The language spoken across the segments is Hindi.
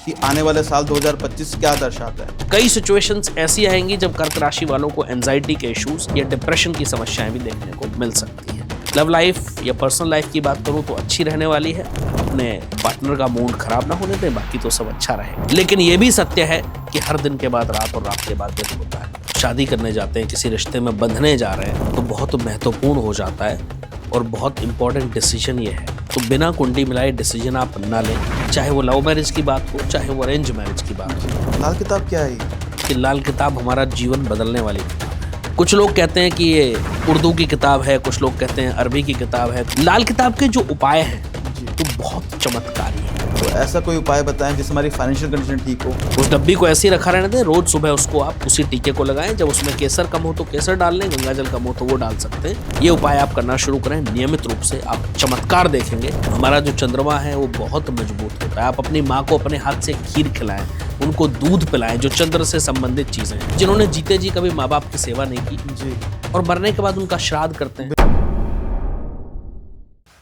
कि आने वाले साल 2025 क्या दर्शाता है। कई सिचुएशंस ऐसी आएंगी जब कर्क राशि वालों को एंजाइटी के इश्यूज या डिप्रेशन की समस्याएं भी देखने को मिल सकती है। लव लाइफ या पर्सनल लाइफ की बात करूं तो अच्छी रहने वाली है। अपने पार्टनर का मूड खराब ना होने दें, बाकी तो सब अच्छा रहे। लेकिन ये भी सत्य है कि हर दिन के बाद रात और रात के बाद दिन होता है। शादी करने जाते हैं, किसी रिश्ते में बंधने जा रहे हैं तो बहुत महत्वपूर्ण हो जाता है और बहुत इंपॉर्टेंट डिसीजन ये है। तो बिना कुंडली मिलाए डिसीजन आप ना लें, चाहे वो लव मैरिज की बात हो चाहे वो अरेंज मैरिज की बात हो। लाल किताब क्या है? कि लाल किताब हमारा जीवन बदलने वाली किताब है। कुछ लोग कहते हैं कि ये उर्दू की किताब है, कुछ लोग कहते हैं अरबी की किताब है। लाल किताब के जो उपाय हैं तो बहुत चमत्कारी है। तो ऐसा कोई उपाय बताएं जिससे हमारी फाइनेंशियल कंडीशन ठीक हो। उस डब्बी को ऐसे ही रखा रहने दें, रोज सुबह उसको आप उसी टीके को लगाएं। जब उसमें केसर कम हो तो केसर डाल लें, गंगा जल कम हो तो वो डाल सकते हैं। ये उपाय आप करना शुरू करें नियमित रूप से, आप चमत्कार देखेंगे। हमारा जो चंद्रमा है वो बहुत मजबूत होता है। आप अपनी माँ को अपने हाथ से खीर खिलाएं, उनको दूध पिलाएं, जो चंद्र से संबंधित चीजें हैं। जिन्होंने जीते जी कभी माँ बाप की सेवा नहीं की जी और मरने के बाद उनका श्राद्ध करते हैं।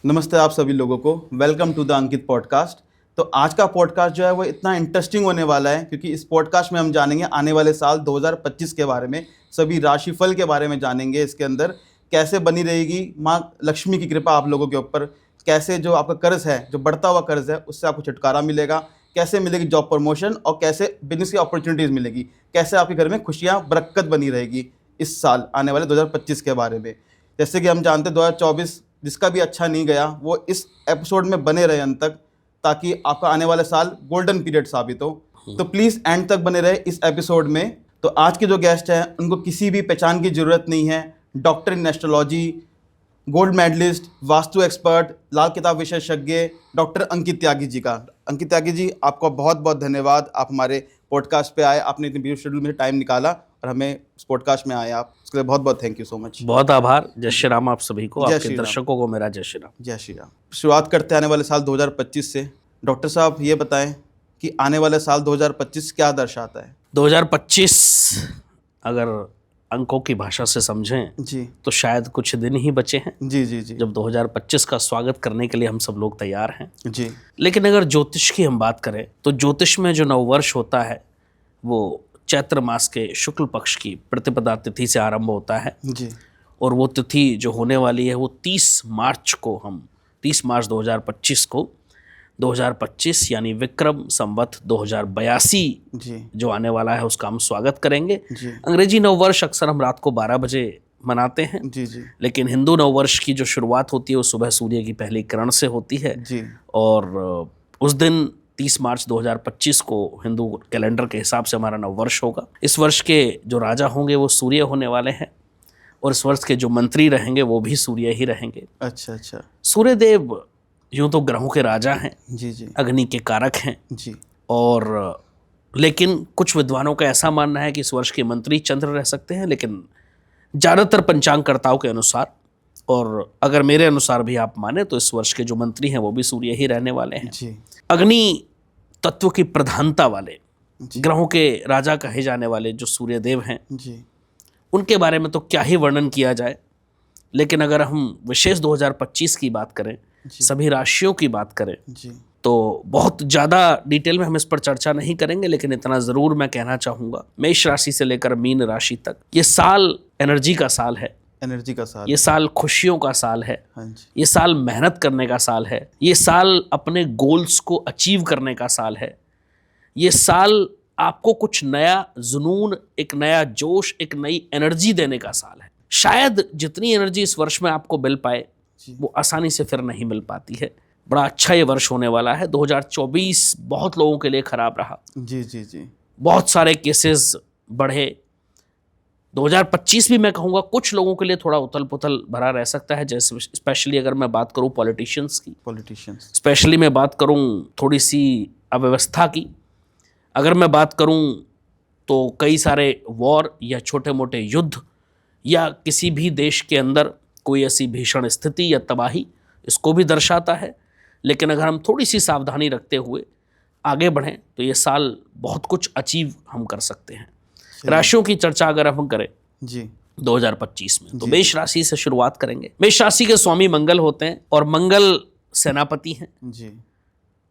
नमस्ते आप सभी लोगों को, welcome to the Ankit podcast. तो आज का पॉडकास्ट जो है वो इतना इंटरेस्टिंग होने वाला है क्योंकि इस पॉडकास्ट में हम जानेंगे आने वाले साल 2025 के बारे में, सभी राशिफल के बारे में जानेंगे। इसके अंदर कैसे बनी रहेगी माँ लक्ष्मी की कृपा आप लोगों के ऊपर, कैसे जो आपका कर्ज है, जो बढ़ता हुआ कर्ज है, उससे आपको छुटकारा मिलेगा, कैसे मिलेगी जॉब प्रमोशन और कैसे बिजनेस की अपॉर्चुनिटीज़ मिलेगी, कैसे आपके घर में खुशियाँ बरकत बनी रहेगी इस साल आने वाले 2025 के बारे में। जैसे कि हम जानते हैं 2024 जिसका भी अच्छा नहीं गया वो इस एपिसोड में बने रहे अंत तक, ताकि आपका आने वाला साल गोल्डन पीरियड साबित हो। तो प्लीज़ एंड तक बने रहे इस एपिसोड में। तो आज के जो गेस्ट हैं उनको किसी भी पहचान की ज़रूरत नहीं है। Doctor in astrology, gold medalist, vastu expert, Lal Kitab विशेषज्ञ डॉक्टर अंकित त्यागी जी का। अंकित त्यागी जी, आपका बहुत बहुत धन्यवाद, आप हमारे पॉडकास्ट पे आए, आपने इतने बिजी शेड्यूल में टाइम निकाला और हमें इस पॉडकास्ट में आए आप, उसके लिए बहुत बहुत थैंक यू सो मच। बहुत आभार। जय श्री राम आप सभी को, जय आपके श्री राम। दर्शकों को मेरा जय श्री राम। जय श्री राम। शुरुआत करते हैं आने वाले साल 2025 से। डॉक्टर साहब ये बताएं कि आने वाले साल 2025 क्या दर्शाता है? 2025 अगर अंकों की भाषा से समझें जी तो शायद कुछ दिन ही बचे हैं जी जी जी जब 2025 का स्वागत करने के लिए हम सब लोग तैयार हैं। जी लेकिन अगर ज्योतिष की हम बात करें तो ज्योतिष में जो नववर्ष होता है वो चैत्र मास के शुक्ल पक्ष की प्रतिपदा तिथि से आरंभ होता है जी और वो तिथि जो होने वाली है वो 30 मार्च 2025 को 2025 यानी विक्रम संवत 2082 जी जो आने वाला है उसका हम स्वागत करेंगे। जी अंग्रेजी नववर्ष अक्सर हम रात को 12 बजे मनाते हैं, जी जी लेकिन हिंदू नववर्ष की जो शुरुआत होती है वो सुबह सूर्य की पहली किरण से होती है जी और उस दिन 30 मार्च 2025 को हिंदू कैलेंडर के हिसाब से हमारा नववर्ष होगा। इस वर्ष के जो राजा होंगे वो सूर्य होने वाले हैं और इस वर्ष के जो मंत्री रहेंगे वो भी सूर्य ही रहेंगे। अच्छा अच्छा। सूर्य देव यूँ तो ग्रहों के राजा हैं, जी जी अग्नि के कारक हैं जी और लेकिन कुछ विद्वानों का ऐसा मानना है कि इस वर्ष के मंत्री चंद्र रह सकते हैं, लेकिन ज़्यादातर पंचांगकर्ताओं के अनुसार और अगर मेरे अनुसार भी आप माने तो इस वर्ष के जो मंत्री हैं वो भी सूर्य ही रहने वाले हैं। जी अग्नि तत्व की प्रधानता वाले जी ग्रहों के राजा कहे जाने वाले जो सूर्य देव हैं जी उनके बारे में तो क्या ही वर्णन किया जाए। लेकिन अगर हम विशेष 2025 की बात करें, सभी राशियों की बात करें जी तो बहुत ज़्यादा डिटेल में हम इस पर चर्चा नहीं करेंगे, लेकिन इतना ज़रूर मैं कहना चाहूँगा मेष राशि से लेकर मीन राशि तक ये साल एनर्जी का साल है, एनर्जी का साल, ये साल खुशियों का साल है, हाँ जी ये साल मेहनत करने का साल है, ये साल अपने गोल्स को अचीव करने का साल है, ये साल आपको कुछ नया जुनून, एक नया जोश, एक नई एनर्जी देने का साल है। शायद जितनी एनर्जी इस वर्ष में आपको मिल पाए वो आसानी से फिर नहीं मिल पाती है। बड़ा अच्छा ये वर्ष होने वाला है। 2024 बहुत लोगों के लिए खराब रहा, जी जी जी बहुत सारे केसेस बढ़े। 2025 भी मैं कहूँगा कुछ लोगों के लिए थोड़ा उथल पुथल भरा रह सकता है, जैसे स्पेशली अगर मैं बात करूँ पॉलिटिशियंस की, पॉलिटिशियंस, स्पेशली मैं बात करूँ थोड़ी सी अव्यवस्था की, अगर मैं बात करूँ तो कई सारे वॉर या छोटे मोटे युद्ध या किसी भी देश के अंदर कोई ऐसी भीषण स्थिति या तबाही, इसको भी दर्शाता है। लेकिन अगर हम थोड़ी सी सावधानी रखते हुए आगे बढ़ें तो ये साल बहुत कुछ अचीव हम कर सकते हैं। राशियों की चर्चा अगर हम करें जी 2025 में तो मेष राशि से शुरुआत करेंगे। मेष राशि के स्वामी मंगल होते हैं और मंगल सेनापति हैं। जी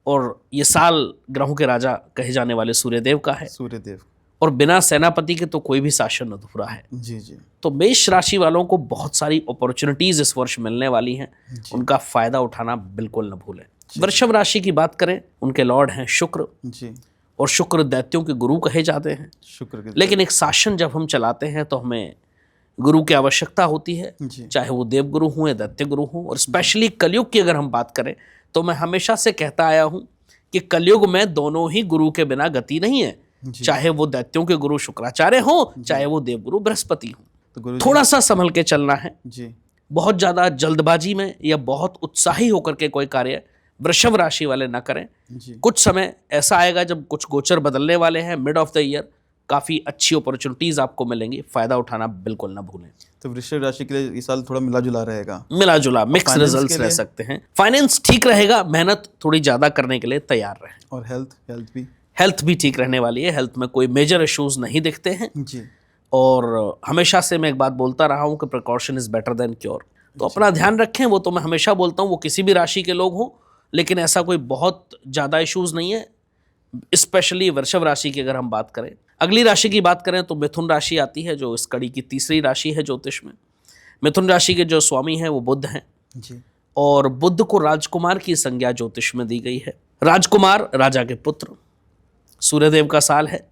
और ये साल ग्रहों के राजा कहे जाने वाले सूर्यदेव का है, सूर्यदेव। और बिना सेनापति के तो कोई भी शासन अधूरा है। जी जी। तो मेष राशि वालों को बहुत सारी अपॉर्चुनिटीज इस वर्ष मिलने वाली हैं, उनका फायदा उठाना बिल्कुल न भूलें। वृषभ राशि की बात करें, उनके लॉर्ड हैं शुक्र, जी। और शुक्र दैत्यों के गुरु कहे जाते हैं। शुक्र के। लेकिन एक शासन जब हम चलाते हैं तो हमें गुरु की आवश्यकता होती है, जी। चाहे वो देव गुरु हों या दैत्य गुरु हों। और स्पेशली कलयुग की अगर हम बात करें तो मैं हमेशा से कहता आया हूं कि कलयुग में दोनों ही गुरु के बिना गति नहीं है, चाहे वो दैत्यों के गुरु शुक्राचार्य हो, चाहे वो देवगुरु बृहस्पति हो। तो गुरु थोड़ा सा संभल के चलना है जी। बहुत ज्यादा जल्दबाजी में या बहुत उत्साही होकर के कोई कार्य वृषभ राशि वाले ना करें। जी। कुछ समय ऐसा आएगा जब कुछ गोचर बदलने वाले हैं, मिड ऑफ द ईयर काफी अच्छी अपॉर्चुनिटीज आपको मिलेंगी, फायदा उठाना बिल्कुल ना भूलें। तो वृषभ राशि के लिए इस साल थोड़ा मिला जुला रहेगा, मिला जुला मिक्स फाइनेंस रिजल्ट्स के रह लिए? सकते हैं। फाइनेंस ठीक रहेगा, मेहनत थोड़ी ज्यादा करने के लिए तैयार रहें। और हेल्थ भी। हेल्थ भी ठीक रहने वाली है, हेल्थ में कोई मेजर इश्यूज नहीं दिखते हैं। जी। और हमेशा से मैं एक बात बोलता रहा हूं कि precaution is better than cure. तो अपना ध्यान रखें, वो तो मैं हमेशा बोलता हूं, वो किसी भी राशि के लोग हों, लेकिन ऐसा कोई बहुत ज़्यादा इश्यूज नहीं है, स्पेशली वृषभ राशि की अगर हम बात करें। अगली राशि की बात करें तो मिथुन राशि आती है, जो इस कड़ी की तीसरी राशि है ज्योतिष में। मिथुन राशि के जो स्वामी हैं वो बुध हैं, जी। और बुध को राजकुमार की संज्ञा ज्योतिष में दी गई है। राजकुमार राजा के पुत्र, सूर्यदेव का साल है।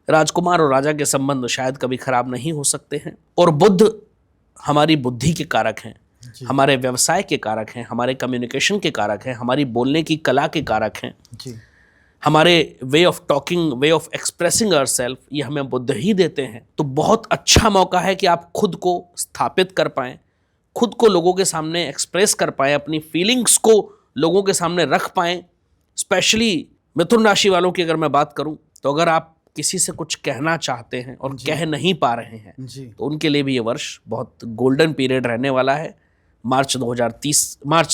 राजकुमार और राजा के संबंध शायद कभी खराब नहीं हो सकते हैं। और बुध हमारी बुद्धि के कारक हैं, हमारे व्यवसाय के कारक हैं, हमारे कम्युनिकेशन के कारक हैं, हमारी बोलने की कला के कारक हैं, जी। हमारे way of talking, way of expressing ourselves, ये हमें बुद्ध ही देते हैं। तो बहुत अच्छा मौका है कि आप खुद को स्थापित कर पाएं, खुद को लोगों के सामने एक्सप्रेस कर पाएं, अपनी फीलिंग्स को लोगों के सामने रख पाएं। स्पेशली मिथुन राशि वालों की अगर मैं बात करूं तो अगर आप किसी से कुछ कहना चाहते हैं और कह नहीं पा रहे हैं, तो उनके लिए भी ये वर्ष बहुत गोल्डन पीरियड रहने वाला है। मार्च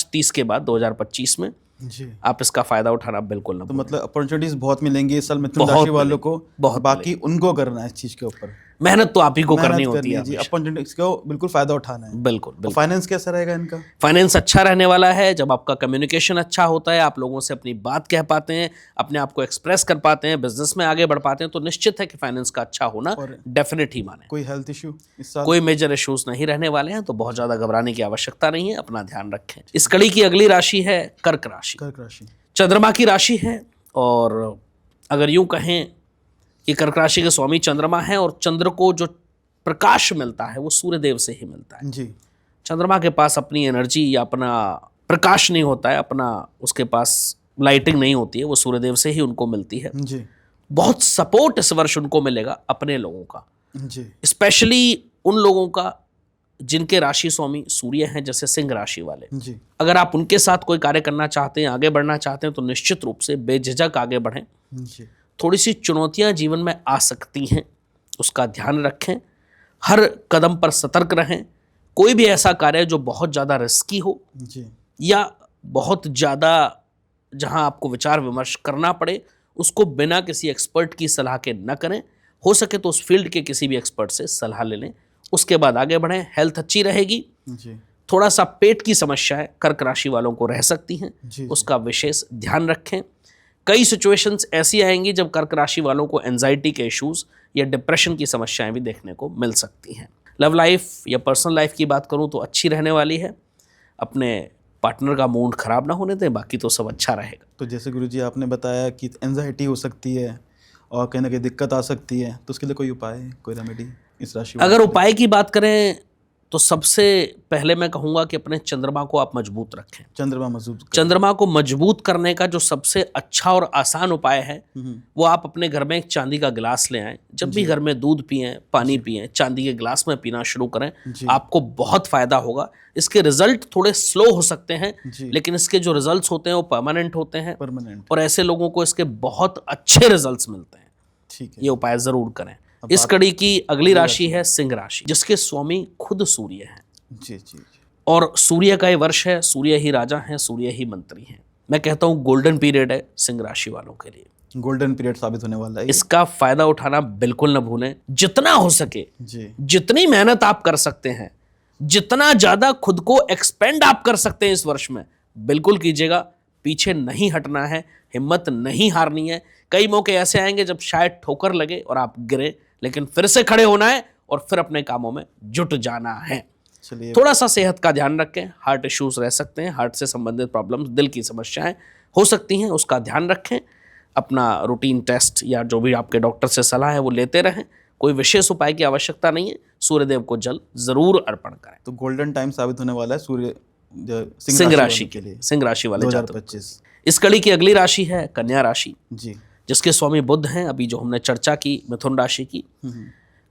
30 के बाद 2025 में जी। आप इसका फायदा उठाना बिल्कुल ना तो भूलें। मतलब अपॉर्चुनिटीज बहुत मिलेंगी इस साल मिथुन बहुत राशि वालों को, बहुत बाकी उनको करना है इस चीज के ऊपर, मेहनत तो आप ही को करनी मेहनत होती करनी है है जी। हमेशा। अपॉर्चुनिटीज को बिल्कुल फायदा उठाना है। बिल्कुल और बिल्कुल। फाइनेंस कैसा रहेगा इनका? फाइनेंस अच्छा रहने वाला है। जब आपका कम्युनिकेशन अच्छा होता है, आप लोगों से अपनी बात कह पाते हैं, अपने आप को एक्सप्रेस कर पाते हैं, बिजनेस में आगे बढ़ पाते हैं, तो निश्चित है कि फाइनेंस का अच्छा होना और डेफिनेट ही माने। कोई हेल्थ इश्यू इस साल? कोई मेजर इश्यूज नहीं रहने वाले हैं, तो बहुत ज्यादा घबराने की आवश्यकता नहीं है, अपना ध्यान रखें। इस कड़ी की अगली राशि है कर्क राशि। कर्क राशि चंद्रमा की राशि है, और अगर यूं कहें कि कर्क राशि के स्वामी चंद्रमा है, और चंद्र को जो प्रकाश मिलता है वो सूर्यदेव से ही मिलता है। जी। चंद्रमा के पास अपनी एनर्जी या अपना प्रकाश नहीं होता है, अपना उसके पास लाइटिंग नहीं होती है, वो सूर्यदेव से ही उनको मिलती है। जी। बहुत सपोर्ट इस वर्ष उनको मिलेगा अपने लोगों का, जी। स्पेशली उन लोगों का जिनके राशि स्वामी सूर्य हैं, जैसे सिंह राशि वाले। जी। अगर आप उनके साथ कोई कार्य करना चाहते हैं, आगे बढ़ना चाहते हैं, तो निश्चित रूप से बेझिझक आगे बढ़ें। जी। थोड़ी सी चुनौतियां जीवन में आ सकती हैं, उसका ध्यान रखें, हर कदम पर सतर्क रहें। कोई भी ऐसा कार्य जो बहुत ज़्यादा रिस्की हो जी। या बहुत ज़्यादा जहां आपको विचार विमर्श करना पड़े, उसको बिना किसी एक्सपर्ट की सलाह के न करें। हो सके तो उस फील्ड के किसी भी एक्सपर्ट से सलाह ले लें, उसके बाद आगे बढ़ें। हेल्थ अच्छी रहेगी। जी। थोड़ा सा पेट की समस्याएं कर्क राशि वालों को रह सकती हैं, जी। उसका विशेष ध्यान रखें। कई सिचुएशंस ऐसी आएंगी जब कर्क राशि वालों को एंजाइटी के इश्यूज या डिप्रेशन की समस्याएं भी देखने को मिल सकती हैं। लव लाइफ या पर्सनल लाइफ की बात करूं तो अच्छी रहने वाली है। अपने पार्टनर का मूड खराब ना होने दें, बाकी तो सब अच्छा रहेगा। तो जैसे गुरुजी आपने बताया कि एंजाइटी हो सकती है और कहीं ना कहीं दिक्कत आ सकती है, तो उसके लिए कोई उपाय है, कोई रेमेडी इस राशि वालों अगर के लिए? उपाय की बात करें तो सबसे पहले मैं कहूँगा कि अपने चंद्रमा को आप मजबूत रखें। चंद्रमा मजबूत चंद्रमा को मजबूत करने का जो सबसे अच्छा और आसान उपाय है वो आप अपने घर में एक चांदी का गिलास ले आएं। जब भी घर में दूध पिएं, पानी पिएं, चांदी के गिलास में पीना शुरू करें, आपको बहुत फायदा होगा। इसके रिजल्ट थोड़े स्लो हो सकते हैं, लेकिन इसके जो रिजल्ट्स होते हैं वो परमानेंट होते हैं, परमानेंट, और ऐसे लोगों को इसके बहुत अच्छे रिजल्ट्स मिलते हैं। ठीक है, ये उपाय जरूर करें। इस कड़ी की अगली राशि है सिंह राशि, जिसके स्वामी खुद सूर्य हैं। जी जी जी। और सूर्य का ये वर्ष है, सूर्य ही राजा हैं, सूर्य ही मंत्री हैं। मैं कहता हूँ गोल्डन पीरियड है सिंह राशि वालों के लिए। गोल्डन पीरियड साबित होने वाला है। इसका फायदा उठाना बिल्कुल न भूलें। जितना हो सके, जी, जितनी मेहनत आप कर सकते हैं, जितना ज्यादा खुद को एक्सपेंड आप कर सकते हैं इस वर्ष में, बिल्कुल कीजिएगा। पीछे नहीं हटना है, हिम्मत नहीं हारनी है। कई मौके ऐसे आएंगे जब शायद ठोकर लगे और आप गिरे, लेकिन फिर से खड़े होना है और फिर अपने कामों में जुट जाना है। चलिए, थोड़ा सा सेहत का ध्यान रखें, हार्ट इश्यूज रह सकते हैं, हार्ट से संबंधित प्रॉब्लम्स, दिल की समस्याएं हो सकती हैं, उसका ध्यान रखें। अपना रूटीन टेस्ट या जो भी आपके डॉक्टर से सलाह है वो लेते रहें। कोई विशेष उपाय की आवश्यकता नहीं है। सूर्यदेव को जल जरूर अर्पण करें। तो गोल्डन टाइम साबित होने वाला है सिंह राशि के लिए, सिंह राशि वाले जातकों। 2025। इस कड़ी की अगली राशि है कन्या राशि, जी। जिसके स्वामी बुध हैं। अभी जो हमने चर्चा की मिथुन राशि की,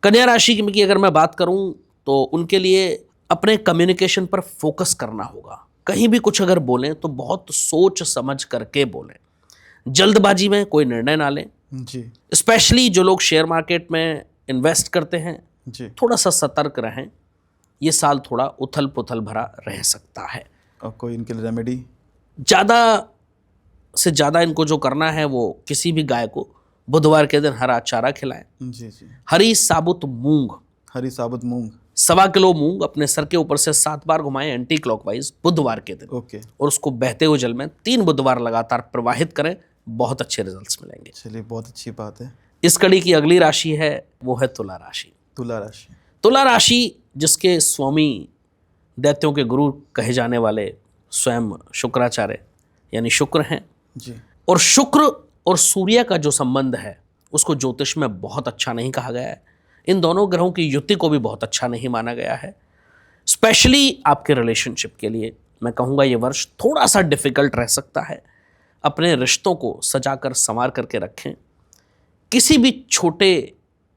कन्या राशि की अगर मैं बात करूं तो उनके लिए अपने कम्युनिकेशन पर फोकस करना होगा। कहीं भी कुछ अगर बोलें तो बहुत सोच समझ करके बोलें, जल्दबाजी में कोई निर्णय ना लें। जी। स्पेशली जो लोग शेयर मार्केट में इन्वेस्ट करते हैं, जी। थोड़ा सा सतर्क रहें। ये साल थोड़ा उथल पुथल भरा रह सकता है। और कोई इनके लिए रेमेडी? ज़्यादा से ज़्यादा इनको जो करना है वो किसी भी गाय को बुधवार के दिन हरा चारा खिलाएं। जी। जी। हरी साबुत मूंग, हरी साबुत मूंग। 1.25 किलो मूंग अपने सर के ऊपर से 7 बार घुमाएं एंटी क्लॉकवाइज बुधवार के दिन, ओके। और उसको बहते हुए जल में 3 बुधवार लगातार प्रवाहित करें। बहुत अच्छे रिजल्ट्स मिलेंगे। चलिए, बहुत अच्छी बात है। इस कड़ी की अगली राशि है वो है तुला राशि। तुला राशि। तुला राशि जिसके स्वामी दैत्यों के गुरु कहे जाने वाले स्वयं शुक्राचार्य यानी शुक्र हैं। जी। और शुक्र और सूर्य का जो संबंध है उसको ज्योतिष में बहुत अच्छा नहीं कहा गया है। इन दोनों ग्रहों की युति को भी बहुत अच्छा नहीं माना गया है। स्पेशली आपके रिलेशनशिप के लिए मैं कहूँगा ये वर्ष थोड़ा सा डिफिकल्ट रह सकता है। अपने रिश्तों को सजाकर संवार करके रखें। किसी भी छोटे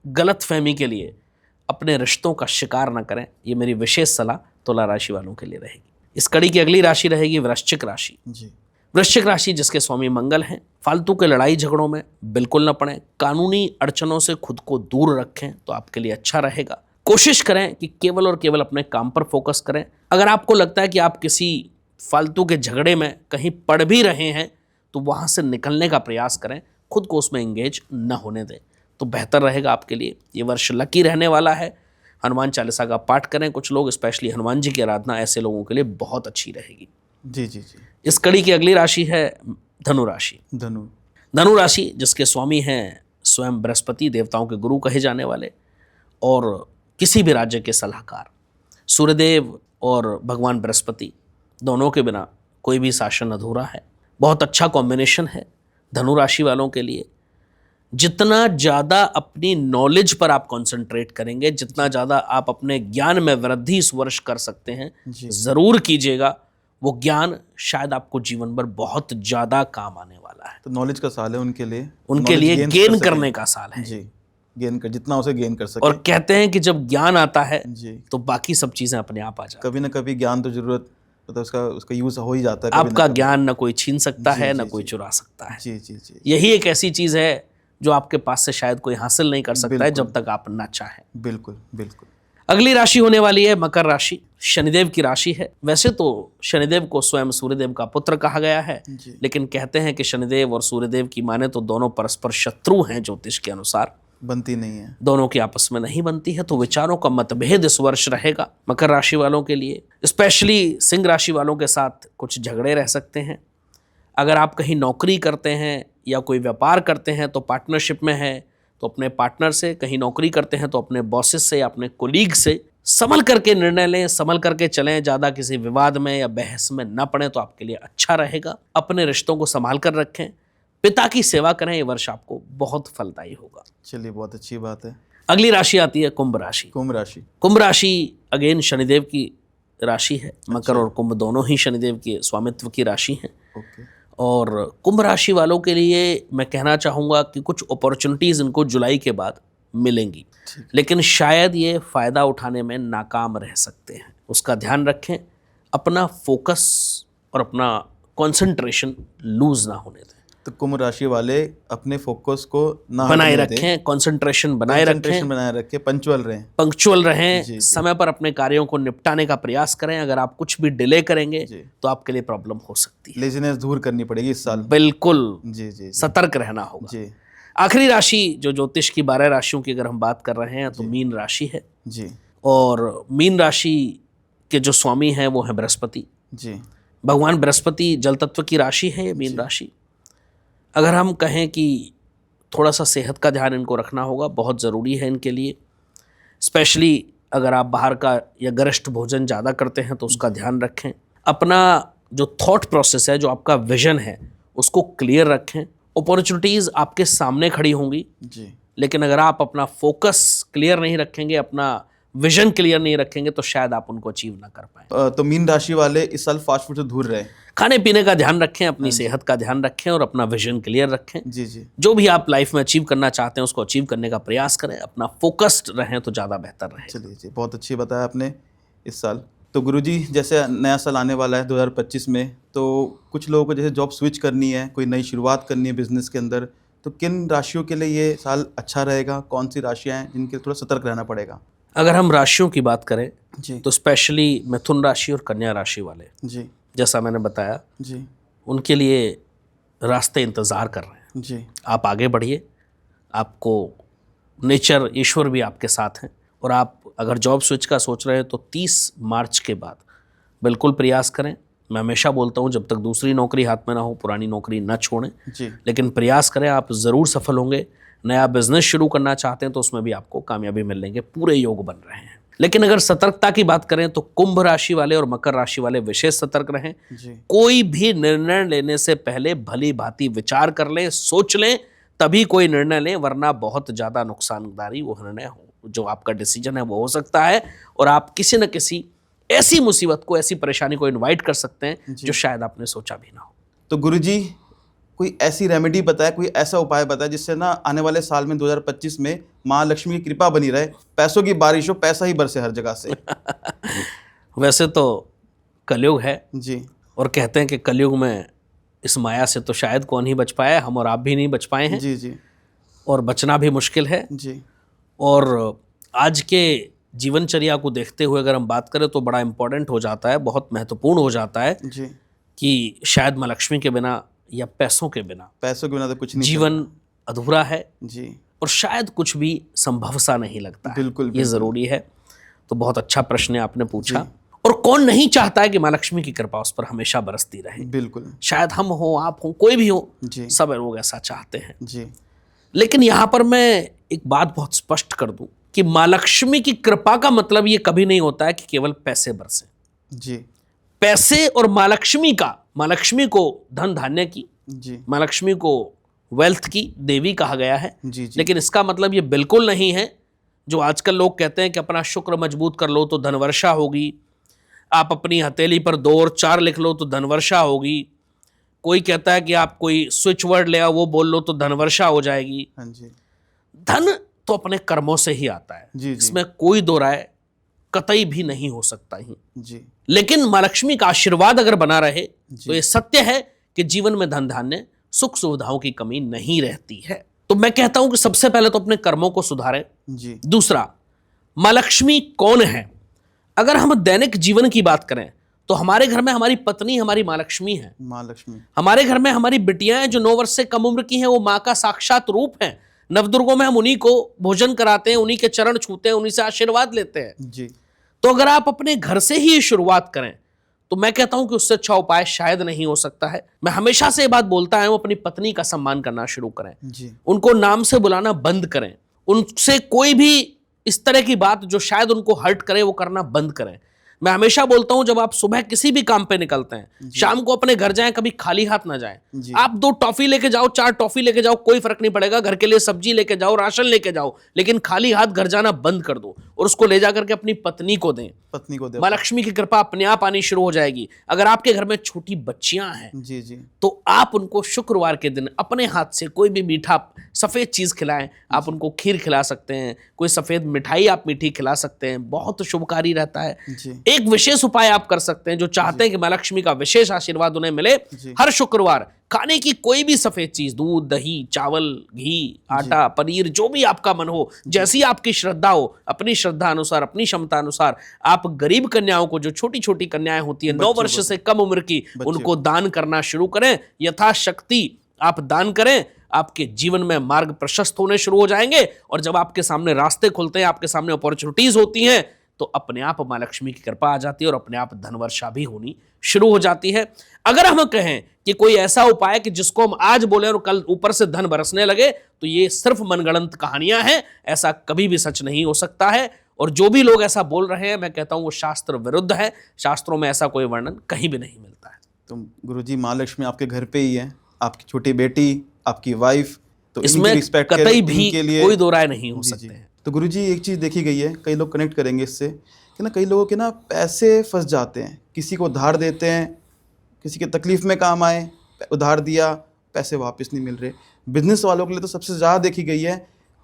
गलतफहमी के लिए अपने रिश्तों का शिकार न करें। ये मेरी विशेष सलाह तुला राशि वालों के लिए रहेगी। इस कड़ी की अगली राशि रहेगी वृश्चिक राशि। जी। वृश्चिक राशि जिसके स्वामी मंगल हैं। फालतू के लड़ाई झगड़ों में बिल्कुल न पड़ें। कानूनी अड़चनों से खुद को दूर रखें तो आपके लिए अच्छा रहेगा। कोशिश करें कि केवल और केवल अपने काम पर फोकस करें। अगर आपको लगता है कि आप किसी फालतू के झगड़े में कहीं पड़ भी रहे हैं तो वहाँ से निकलने का प्रयास करें, खुद को उसमें एंगेज न होने दें तो बेहतर रहेगा आपके लिए। ये वर्ष लकी रहने वाला है। हनुमान चालीसा का पाठ करें। कुछ लोग स्पेशली हनुमान जी की आराधना ऐसे लोगों के लिए बहुत अच्छी रहेगी। जी। जी। जी। इस कड़ी की अगली राशि है धनु राशि। धनु राशि जिसके स्वामी हैं स्वयं बृहस्पति, देवताओं के गुरु कहे जाने वाले और किसी भी राज्य के सलाहकार। सूर्यदेव और भगवान बृहस्पति दोनों के बिना कोई भी शासन अधूरा है। बहुत अच्छा कॉम्बिनेशन है धनु राशि वालों के लिए। जितना ज़्यादा अपनी नॉलेज पर आप कंसंट्रेट करेंगे, जितना ज़्यादा आप अपने ज्ञान में वृद्धि इस वर्ष कर सकते हैं, ज़रूर कीजिएगा। वो ज्ञान शायद आपको जीवन भर बहुत ज़्यादा काम आने वाला है। तो नॉलेज का साल है उनके लिए गेन करने का साल है। जी। गेन कर, जितना उसे गेन कर सके। और कहते हैं कि जब ज्ञान आता है जी तो बाकी सब चीज़ें अपने आप आ जाती हैं। कभी ना कभी ज्ञान तो जरूरत, मतलब उसका यूज हो ही जाता है। आपका ज्ञान न कोई छीन सकता है, न कोई चुरा सकता है। जी। जी। जी। यही एक ऐसी चीज़ है जो आपके पास से शायद कोई हासिल नहीं कर सकता है जब तक आप ना चाहें। बिल्कुल बिल्कुल। अगली राशि होने वाली है मकर राशि। शनिदेव की राशि है। वैसे तो शनिदेव को स्वयं सूर्यदेव का पुत्र कहा गया है, लेकिन कहते हैं कि शनिदेव और सूर्यदेव की माने तो दोनों परस्पर शत्रु हैं। ज्योतिष के अनुसार बनती नहीं है, दोनों की आपस में नहीं बनती है। तो विचारों का मतभेद इस वर्ष रहेगा मकर राशि वालों के लिए। स्पेशली सिंह राशि वालों के साथ कुछ झगड़े रह सकते हैं। अगर आप कहीं नौकरी करते हैं या कोई व्यापार करते हैं तो पार्टनरशिप में है तो अपने पार्टनर से, कहीं नौकरी करते हैं तो अपने बॉसेस से या अपने कोलीग से संभल करके निर्णय लें, संभल करके चलें। ज़्यादा किसी विवाद में या बहस में न पड़ें तो आपके लिए अच्छा रहेगा। अपने रिश्तों को संभाल कर रखें। पिता की सेवा करें। ये वर्ष आपको बहुत फलदायी होगा। चलिए, बहुत अच्छी बात है। अगली राशि आती है कुंभ राशि। कुंभ राशि अगेन शनिदेव की राशि है। मकर और कुंभ दोनों ही शनिदेव के स्वामित्व की राशि हैं। ओके। और कुंभ राशि वालों के लिए मैं कहना चाहूँगा कि कुछ अपॉर्चुनिटीज़ इनको जुलाई के बाद मिलेंगी, लेकिन शायद ये फ़ायदा उठाने में नाकाम रह सकते हैं। उसका ध्यान रखें। अपना फोकस और अपना कंसंट्रेशन लूज ना होने दें। तो कुंभ राशि वाले अपने फोकस को ना बनाए रखें, कंसंट्रेशन बनाए रखें, पंक्चुअल रहें, समय पर अपने कार्यों को निपटाने का प्रयास करें। अगर आप कुछ भी डिले करेंगे तो आपके लिए प्रॉब्लम हो सकती है। लेजीनेस दूर करनी पड़ेगी इस साल। बिल्कुल। जी। सतर्क रहना होगा। जी। आखिरी राशि जो ज्योतिष की 12 राशियों की अगर हम बात कर रहे हैं तो मीन राशि है। जी। और मीन राशि के जो स्वामी हैं वो है बृहस्पति। जी। भगवान बृहस्पति जल तत्व की राशि है ये मीन राशि। अगर हम कहें कि थोड़ा सा सेहत का ध्यान इनको रखना होगा, बहुत ज़रूरी है इनके लिए। स्पेशली अगर आप बाहर का या गरिष्ठ भोजन ज़्यादा करते हैं तो उसका ध्यान रखें। अपना जो थॉट प्रोसेस है, जो आपका विजन है, उसको क्लियर रखें। अपॉर्चुनिटीज़ आपके सामने खड़ी होंगी जी। लेकिन अगर आप अपना फोकस क्लियर नहीं रखेंगे, अपना विजन क्लियर नहीं रखेंगे तो शायद आप उनको अचीव ना कर पाएं। तो मीन राशि वाले इस साल फास्ट फूड से दूर रहे। खाने पीने का ध्यान रखें, अपनी सेहत का ध्यान रखें और अपना विजन क्लियर रखें। जी जी। जो भी आप लाइफ में अचीव करना चाहते हैं उसको अचीव करने का प्रयास करें, अपना फोकस्ड रहें तो ज़्यादा बेहतर रहे। चलिए जी, बहुत अच्छी बताया आपने इस साल। तो गुरुजी, जैसे नया साल आने वाला है 2025 में, तो कुछ लोगों को जैसे जॉब स्विच करनी है, कोई नई शुरुआत करनी है बिजनेस के अंदर, तो किन राशियों के लिए ये साल अच्छा रहेगा? कौन सी राशियाँ हैं जिनके थोड़ा सतर्क रहना पड़ेगा? अगर हम राशियों की बात करें जी तो स्पेशली मिथुन राशि और कन्या राशि वाले, जी जैसा मैंने बताया, जी उनके लिए रास्ते इंतज़ार कर रहे हैं। जी आप आगे बढ़िए, आपको नेचर, ईश्वर भी आपके साथ हैं। और आप अगर जॉब स्विच का सोच रहे हैं तो 30 मार्च के बाद बिल्कुल प्रयास करें। मैं हमेशा बोलता हूँ जब तक दूसरी नौकरी हाथ में ना हो पुरानी नौकरी ना छोड़ें, जी लेकिन प्रयास करें, आप ज़रूर सफल होंगे। नया बिजनेस शुरू करना चाहते हैं तो उसमें भी आपको कामयाबी मिलेंगे, पूरे योग बन रहे हैं। लेकिन अगर सतर्कता की बात करें तो कुंभ राशि वाले और मकर राशि वाले विशेष सतर्क रहें। जी कोई भी निर्णय लेने से पहले भली भांति विचार कर लें, सोच लें, तभी कोई निर्णय लें, वरना बहुत ज़्यादा नुकसानदारी वो निर्णय हो, जो आपका डिसीजन है वो हो सकता है और आप किसी न किसी ऐसी मुसीबत को, ऐसी परेशानी को इनवाइट कर सकते हैं जो शायद आपने सोचा भी ना हो। तो गुरुजी, कोई ऐसी रेमेडी बताए, कोई ऐसा उपाय बताए जिससे ना आने वाले साल में 2025 में माँ लक्ष्मी की कृपा बनी रहे, पैसों की बारिश हो, पैसा ही बरसे हर जगह से। वैसे तो कलयुग है जी और कहते हैं कि कलयुग में इस माया से तो शायद कौन ही बच पाया, हम और आप भी नहीं बच पाए हैं जी जी और बचना भी मुश्किल है। जी और आज के जीवनचर्या को देखते हुए अगर हम बात करें तो बड़ा इम्पोर्टेंट हो जाता है, बहुत महत्वपूर्ण हो जाता है जी। कि शायद माँ लक्ष्मी के बिना या पैसों के बिना पैसों के बिना तो कुछ नहीं जीवन अधूरा है जी। और शायद कुछ भी संभव सा नहीं लगता है। बिल्कुल, ये बिल्कुल। ज़रूरी है। तो बहुत अच्छा प्रश्न आपने पूछा। और कौन नहीं चाहता है कि माँ लक्ष्मी की कृपा उस पर हमेशा बरसती रहे। बिल्कुल शायद हम हो, आप हो, कोई भी हो, जी सब लोग ऐसा चाहते हैं। जी लेकिन यहाँ पर मैं एक बात बहुत स्पष्ट कर दूं कि माँ लक्ष्मी की कृपा का मतलब ये कभी नहीं होता है कि केवल पैसे बरसे। जी पैसे और माँ लक्ष्मी का, माँ लक्ष्मी को धन धान्य की, जी माँ लक्ष्मी को वेल्थ की देवी कहा गया है। जी जी। लेकिन इसका मतलब ये बिल्कुल नहीं है जो आजकल लोग कहते हैं कि अपना शुक्र मजबूत कर लो तो धनवर्षा होगी, आप अपनी हथेली पर 2 और 4 लिख लो तो धनवर्षा होगी, कोई कहता है कि आप कोई स्विच वर्ड ले आओ वो बोल लो तो धनवर्षा हो जाएगी। हाँ जी धन तो अपने कर्मों से ही आता है, जी जी इसमें कोई दो राय कतई भी नहीं हो सकता ही। जी लेकिन माँ लक्ष्मी का आशीर्वाद अगर बना रहे जी। तो ये सत्य है कि जीवन में धन धान्य सुख सुविधाओं की कमी नहीं रहती है। तो मैं कहता हूं कि सबसे पहले तो अपने कर्मों को सुधारें। जी दूसरा, माँ लक्ष्मी कौन है? अगर हम दैनिक जीवन की बात करें तो हमारे घर में हमारी पत्नी हमारी माँ लक्ष्मी है। माँ लक्ष्मी। हमारे घर में हमारी बिटियां हैं जो 9 वर्ष से कम उम्र की हैं, वो माँ का साक्षात रूप है। नवदुर्गों में हम उन्हीं को भोजन कराते हैं, उन्हीं के चरण छूते हैं, उन्हीं से आशीर्वाद लेते हैं। जी तो अगर आप अपने घर से ही शुरुआत करें तो मैं कहता हूं कि उससे अच्छा उपाय शायद नहीं हो सकता है। मैं हमेशा से ये बात बोलता आया हूं, अपनी पत्नी का सम्मान करना शुरू करें, जी उनको नाम से बुलाना बंद करें, उनसे कोई भी इस तरह की बात जो शायद उनको हर्ट करे वो करना बंद करें। मैं हमेशा बोलता हूं जब आप सुबह किसी भी काम पे निकलते हैं, शाम को अपने घर जाएं, कभी खाली हाथ ना जाएं। जी। आप 2 टॉफी लेके जाओ, 4 टॉफी लेके जाओ, कोई फर्क नहीं पड़ेगा। घर के लिए सब्जी लेके जाओ, राशन लेके जाओ, लेकिन खाली हाथ घर जाना बंद कर दो और उसको ले जाकर के अपनी पत्नी को दें। पत्नी को दे। माँ लक्ष्मी की कृपा अपने आप आनी शुरू हो जाएगी। अगर आपके घर में छोटी बच्चियां हैं जी जी तो आप उनको शुक्रवार के दिन अपने हाथ से कोई भी मीठा सफ़ेद चीज़ खिलाएं। आप उनको खीर खिला सकते हैं, कोई सफ़ेद मिठाई आप मीठी खिला सकते हैं, बहुत शुभकारी रहता है। जी एक विशेष उपाय आप कर सकते हैं जो चाहते हैं कि माँ लक्ष्मी का विशेष आशीर्वाद उन्हें मिले। जी। हर शुक्रवार खाने की कोई भी सफ़ेद चीज़, दूध, दही, चावल, घी, आटा, पनीर, जो भी आपका मन हो, जैसी आपकी श्रद्धा हो, अपनी श्रद्धा अनुसार, अपनी क्षमता अनुसार आप गरीब कन्याओं को, जो छोटी छोटी कन्याएं होती है 9 वर्ष से कम उम्र की, उनको दान करना शुरू करें। यथाशक्ति आप दान करें, आपके जीवन में मार्ग प्रशस्त होने शुरू हो जाएंगे और जब आपके सामने रास्ते खुलते हैं, आपके सामने अपॉर्चुनिटीज होती हैं, तो अपने आप माँ लक्ष्मी की कृपा आ जाती है और अपने आप धन वर्षा भी होनी शुरू हो जाती है। अगर हम कहें कि कोई ऐसा उपाय कि जिसको हम आज बोले और कल ऊपर से धन बरसने लगे, तो ये सिर्फ मनगढ़ंत कहानियां हैं, ऐसा कभी भी सच नहीं हो सकता है। और जो भी लोग ऐसा बोल रहे हैं, मैं कहता हूं वो शास्त्र विरुद्ध है। शास्त्रों में ऐसा कोई वर्णन कहीं भी नहीं मिलता है। तो गुरुजी माँ लक्ष्मी आपके घर पे ही है, आपकी छोटी बेटी, आपकी वाइफ, तो इसमें इनकी रिस्पेक्ट कतई भी इनके लिए कोई दो राय नहीं हो जी सकते जी। हैं। तो गुरुजी एक चीज़ देखी गई है, कई लोग कनेक्ट करेंगे इससे कि ना कई लोगों के ना पैसे फंस जाते हैं, किसी को उधार देते हैं, किसी के तकलीफ में काम आए, उधार दिया, पैसे वापस नहीं मिल रहे। बिजनेस वालों के लिए तो सबसे ज़्यादा देखी गई है,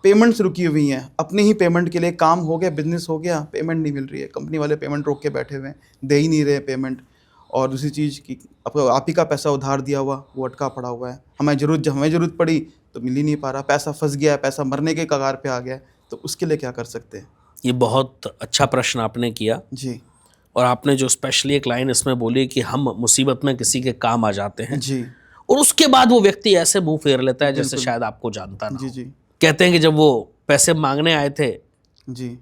पेमेंट्स रुकी हुई हैं, अपनी ही पेमेंट के लिए काम हो गया, बिजनेस हो गया, पेमेंट नहीं मिल रही है, कंपनी वाले पेमेंट रोक के बैठे हुए हैं, दे ही नहीं रहे पेमेंट। और दूसरी चीज़ कि आप ही का पैसा उधार दिया हुआ वो अटका पड़ा हुआ है, हमें ज़रूरत पड़ी तो मिल ही नहीं पा रहा, पैसा फंस गया है, पैसा मरने के कगार पे आ गया है, तो उसके लिए क्या कर सकते हैं? ये बहुत अच्छा प्रश्न आपने किया। जी और आपने जो स्पेशली एक लाइन इसमें बोली कि हम मुसीबत में किसी के काम आ जाते हैं, जी और उसके बाद वो व्यक्ति ऐसे मुंह फेर लेता है जैसे बिल्कुल। शायद आपको जानता ना जी हो। जी कहते हैं कि जब वो पैसे मांगने आए थे जी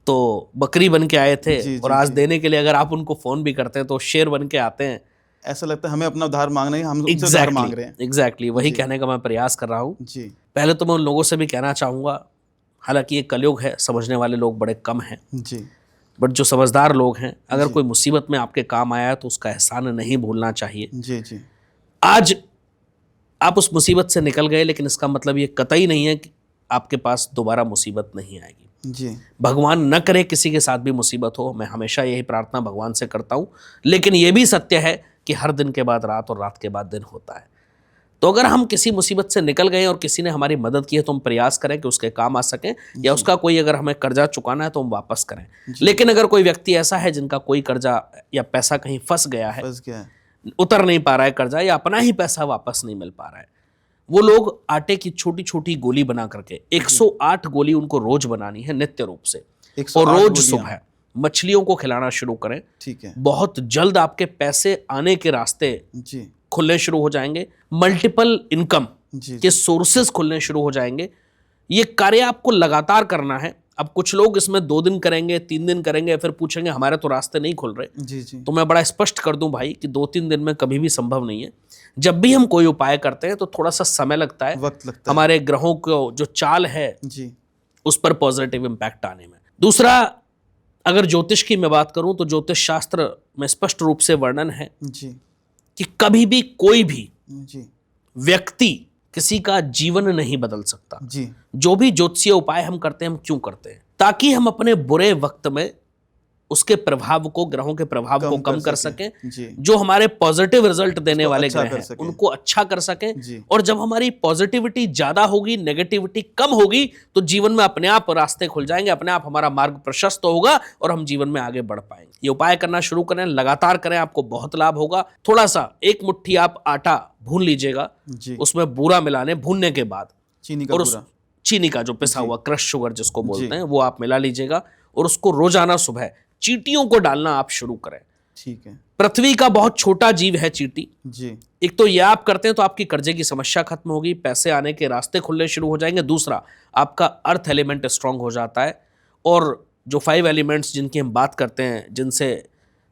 तो बकरी बन के आए थे, जी, और जी, आज जी। देने के लिए अगर आप उनको फोन भी करते हैं तो शेर बन के आते हैं। ऐसा लगता है हमें अपना उधार मांगना है, हम उनसे उधार मांग रहे हैं। एग्जैक्टली वही जी। कहने का मैं प्रयास कर रहा हूँ। जी पहले तो मैं उन लोगों से भी कहना चाहूँगा, हालांकि ये कलयुग है, समझने वाले लोग बड़े कम हैं, जी बट जो समझदार लोग हैं, अगर जी। कोई मुसीबत में आपके काम आया है तो उसका एहसान नहीं भूलना चाहिए। जी जी आज आप उस मुसीबत से निकल गए, लेकिन इसका मतलब ये कतई नहीं है कि आपके पास दोबारा मुसीबत नहीं आएगी। जी भगवान न करे किसी के साथ भी मुसीबत हो, मैं हमेशा यही प्रार्थना भगवान से करता हूँ। लेकिन ये भी सत्य है कि हर दिन के बाद रात और रात के बाद दिन होता है। तो अगर हम किसी मुसीबत से निकल गए और किसी ने हमारी मदद की है तो हम प्रयास करें कि उसके काम आ सकें, या उसका कोई अगर हमें कर्जा चुकाना है तो हम वापस करें। लेकिन अगर कोई व्यक्ति ऐसा है जिनका कोई कर्जा या पैसा कहीं फंस गया है, फंस गया है। उतर नहीं पा रहा है कर्जा, या अपना ही पैसा वापस नहीं मिल पा रहा है, वो लोग आटे की छोटी छोटी गोली बना करके 108 गोली उनको रोज बनानी है नित्य रूप से, 108 और रोज गोलियां। सुबह मछलियों को खिलाना शुरू करें। ठीक है। बहुत जल्द आपके पैसे आने के रास्ते जी खुलने शुरू हो जाएंगे, मल्टीपल इनकम जी के सोर्सेज खुलने शुरू हो जाएंगे। ये कार्य आपको लगातार करना है। अब कुछ लोग इसमें 2 दिन करेंगे, 3 दिन करेंगे, फिर पूछेंगे हमारे तो रास्ते नहीं खुल रहे। जी जी तो मैं बड़ा स्पष्ट कर दूं भाई कि 2-3 दिन में कभी भी संभव नहीं है। जब भी हम कोई उपाय करते हैं तो थोड़ा सा समय लगता है, वक्त लगता है। हमारे ग्रहों को जो चाल है जी उस पर पॉजिटिव इम्पैक्ट आने में। दूसरा, अगर ज्योतिष की मैं बात करूं तो ज्योतिष शास्त्र में स्पष्ट रूप से वर्णन है जी कि कभी भी कोई भी जी व्यक्ति किसी का जीवन नहीं बदल सकता। जी जो भी ज्योतिषीय उपाय हम करते हैं, हम क्यों करते हैं? ताकि हम अपने बुरे वक्त में उसके प्रभाव को, ग्रहों के प्रभाव को कम कर सकें। जी जो हमारे पॉजिटिव रिजल्ट देने उसको वाले अच्छा ग्रह कर हैं सकें। उनको अच्छा कर सकें। जी और जब हमारी पॉजिटिविटी ज्यादा होगी, नेगेटिविटी कम होगी, तो जीवन में अपने आप रास्ते खुल जाएंगे, अपने आप हमारा मार्ग प्रशस्त होगा और हम जीवन में आगे बढ़ पाएंगे। ये उपाय करना शुरू करें, लगातार करें, आपको बहुत लाभ होगा। थोड़ा सा 1 मुट्ठी आप आटा भून लीजिएगा, जी उसमें बूरा मिलाने, भूनने के बाद, चीनी का और उस पूरा। चीनी का जो पिसा हुआ क्रश शुगर जिसको बोलते जी। हैं, वो आप मिला लीजिएगा, और उसको रोजाना सुबह चींटियों को डालना आप शुरू करें। ठीक है। पृथ्वी का बहुत छोटा जीव है चींटी। जी एक तो ये आप करते हैं तो आपकी कर्जे की समस्या खत्म होगी, पैसे आने के रास्ते खुलने शुरू हो जाएंगे। दूसरा, आपका अर्थ एलिमेंट स्ट्रांग हो जाता है, और जो 5 एलिमेंट्स जिनकी हम बात करते हैं, जिनसे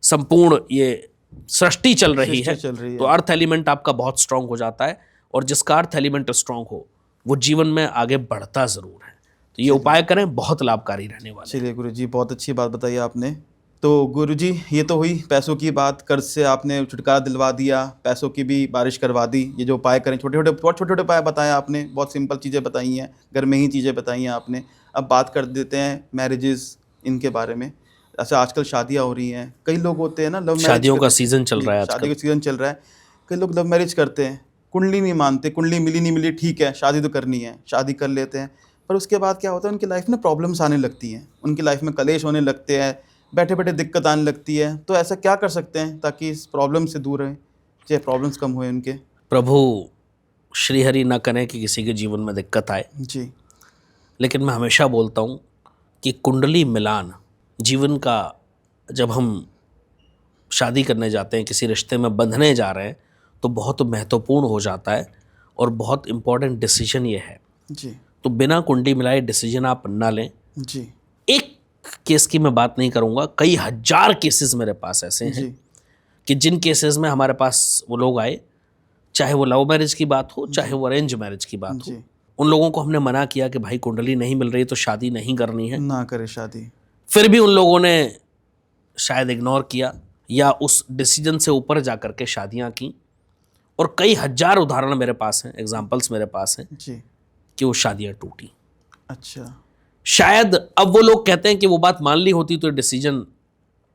संपूर्ण ये सृष्टि चल रही है, चल रही है। तो अर्थ एलिमेंट आपका बहुत स्ट्रांग हो जाता है, और जिसका अर्थ एलिमेंट स्ट्रांग हो वो जीवन में आगे बढ़ता जरूर है। तो ये उपाय करें, बहुत लाभकारी रहने वाले। चलिए गुरुजी, बहुत अच्छी बात बताई आपने। तो गुरुजी, ये तो हुई पैसों की बात, कर्ज से आपने छुटकारा दिलवा दिया, पैसों की भी बारिश करवा दी। ये जो उपाय करें, बहुत छोटे छोटे उपाय बताए आपने, बहुत सिंपल चीज़ें बताई हैं, घर में ही चीज़ें बताई हैं आपने। अब बात कर देते हैं मैरिजेस, इनके बारे में। अच्छा, आजकल शादियाँ हो रही हैं, कई लोग होते हैं ना लव मैरिज, शादियों का सीजन चल रहा है शादी आजकल। का सीजन चल रहा है। कई लोग लव मैरिज करते हैं, कुंडली नहीं मानते, कुंडली मिली नहीं मिली ठीक है, शादी तो करनी है, शादी कर लेते हैं, पर उसके बाद क्या होता है, उनकी लाइफ में प्रॉब्लम्स आने लगती हैं, उनकी लाइफ में कलेश होने लगते हैं, बैठे बैठे दिक्कत आने लगती है। तो ऐसा क्या कर सकते हैं ताकि इस प्रॉब्लम से दूर रहें, चाहे प्रॉब्लम्स कम हुए उनके? प्रभु श्रीहरि ना करें कि किसी के जीवन में दिक्कत आए, जी लेकिन मैं हमेशा बोलता हूँ कि कुंडली मिलान जीवन का, जब हम शादी करने जाते हैं, किसी रिश्ते में बंधने जा रहे हैं, तो बहुत महत्वपूर्ण हो जाता है, और बहुत इम्पॉर्टेंट डिसीजन ये है। जी तो बिना कुंडली मिलाए डिसीजन आप ना लें। जी एक केस की मैं बात नहीं करूंगा, कई हजार केसेस मेरे पास ऐसे हैं जी कि जिन केसेस में हमारे पास वो लोग आए, चाहे वो लव मैरिज की बात हो चाहे वो अरेंज मैरिज की बात हो, जी, उन लोगों को हमने मना किया कि भाई कुंडली नहीं मिल रही तो शादी नहीं करनी है, ना करे शादी। फिर भी उन लोगों ने शायद इग्नोर किया या उस डिसीजन से ऊपर जा करके शादियां की, और कई हजार उदाहरण मेरे पास हैं, एग्जाम्पल्स मेरे पास हैं जी, कि वो शादियां टूटी। अच्छा, शायद अब वो लोग कहते हैं कि वो बात मान ली होती तो डिसीजन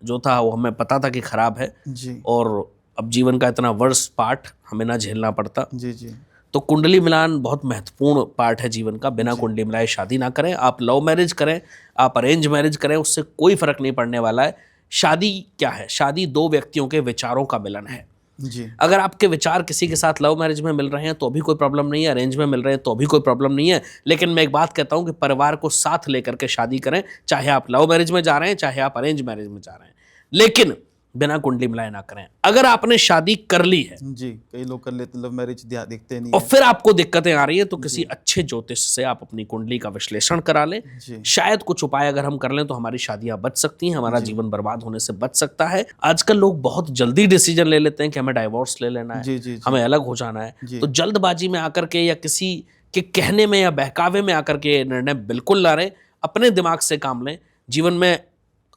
जो था वो हमें पता था कि खराब है जी, और अब जीवन का इतना वर्स्ट पार्ट हमें ना झेलना पड़ता। जी, जी, तो कुंडली मिलान बहुत महत्वपूर्ण पार्ट है जीवन का। बिना कुंडली मिलाए शादी ना करें, आप लव मैरिज करें, आप अरेंज मैरिज करें, उससे कोई फर्क नहीं पड़ने वाला है। शादी क्या है? शादी दो व्यक्तियों के विचारों का मिलन है। जी, अगर आपके विचार किसी के साथ लव मैरिज में मिल रहे हैं तो भी कोई प्रॉब्लम नहीं है, अरेंज में मिल रहे हैं तो भी कोई प्रॉब्लम नहीं है, लेकिन मैं एक बात कहता हूं कि परिवार को साथ लेकर के शादी करें, चाहे आप लव मैरिज में जा रहे हैं चाहे आप अरेंज मैरिज में जा रहे हैं, लेकिन बिना कुंडली मिलाए ना करें। अगर आपने शादी कर ली है जी, कई लोग कर लेते लव मैरिज, देखते नहीं और है। फिर आपको दिक्कतें आ रही है तो किसी अच्छे ज्योतिष से आप अपनी कुंडली का विश्लेषण करा लें। जी, शायद कुछ उपाय अगर हम कर लें तो हमारी शादियां बच सकती हैं, हमारा जीवन बर्बाद होने से बच सकता है। आजकल लोग बहुत जल्दी डिसीजन ले लेते हैं कि हमें डाइवोर्स ले लेना है, जी, जी, जी, हमें अलग हो जाना है। जी, तो जल्दबाजी में आकर के या किसी के कहने में या बहकावे में आकर के निर्णय बिल्कुल ना लें, अपने दिमाग से काम लें। जीवन में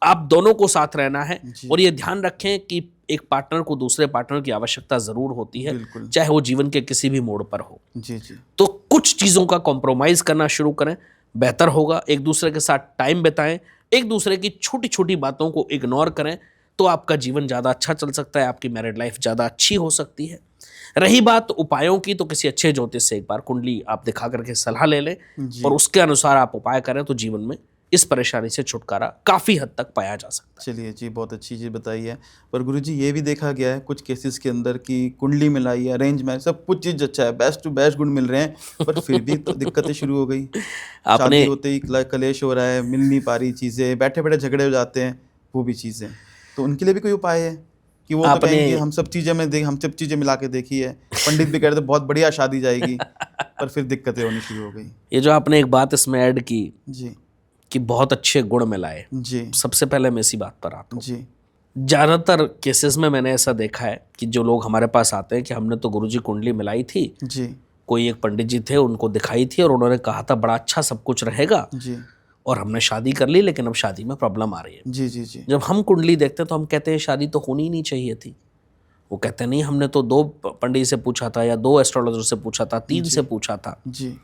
आप दोनों को साथ रहना है जी, और ये ध्यान रखें कि एक पार्टनर को दूसरे पार्टनर की आवश्यकता जरूर होती है, बिल्कुल, चाहे वो जीवन के किसी भी मोड़ पर हो। जी, जी, तो कुछ चीजों का कॉम्प्रोमाइज करना शुरू करें, बेहतर होगा। एक दूसरे के साथ टाइम बिताएं, एक दूसरे की छोटी छोटी बातों को इग्नोर करें, तो आपका जीवन ज़्यादा अच्छा चल सकता है, आपकी मैरिड लाइफ ज़्यादा अच्छी हो सकती है। रही बात उपायों की, तो किसी अच्छे ज्योतिष से एक बार कुंडली आप दिखा करके सलाह ले लें जी। और उसके अनुसार आप उपाय करें तो जीवन में इस परेशानी से छुटकारा काफ़ी हद तक पाया जा सकता है। चलिए जी, बहुत अच्छी चीज़ बताई है। पर गुरुजी ये भी देखा गया है कुछ केसेस के अंदर कि कुंडली मिलाई है, अरेंज मैरिज, सब कुछ चीज़ अच्छा है, बेस्ट टू बेस्ट गुण मिल रहे हैं, पर फिर भी तो दिक्कतें शुरू हो गई। आपने शादी होते ही कलेश हो रहा है, मिल नहीं पा रही चीज़ें, बैठे-बैठे झगड़े हो जाते हैं, वो भी चीज़ें। तो उनके लिए भी कोई उपाय है? कि वो तो आपने कहेंगे हम सब चीज़ें मिला के देखी है, पंडित भी कह रहे थे बहुत बढ़िया शादी जाएगी, पर फिर दिक्कतें होनी शुरू हो गई। ये जो आपने एक बात इसमें ऐड की जी, कि बहुत अच्छे गुण मिलाए, जी, सबसे पहले मैं इसी बात पर आता हूँ। जी, ज़्यादातर केसेस में मैंने ऐसा देखा है कि जो लोग हमारे पास आते हैं कि हमने तो गुरुजी कुंडली मिलाई थी, जी, कोई एक पंडित जी थे, उनको दिखाई थी और उन्होंने कहा था बड़ा अच्छा सब कुछ रहेगा, जी, और हमने शादी कर ली, लेकिन अब शादी में प्रॉब्लम आ रही है। जी, जी, जी, जब हम कुंडली देखते हैं तो हम कहते हैं शादी तो होनी ही नहीं चाहिए थी। वो कहते हैं नहीं, हमने तो 2 पंडित से पूछा था या 2 एस्ट्रोलॉजर से पूछा था, 3 से पूछा था, जी,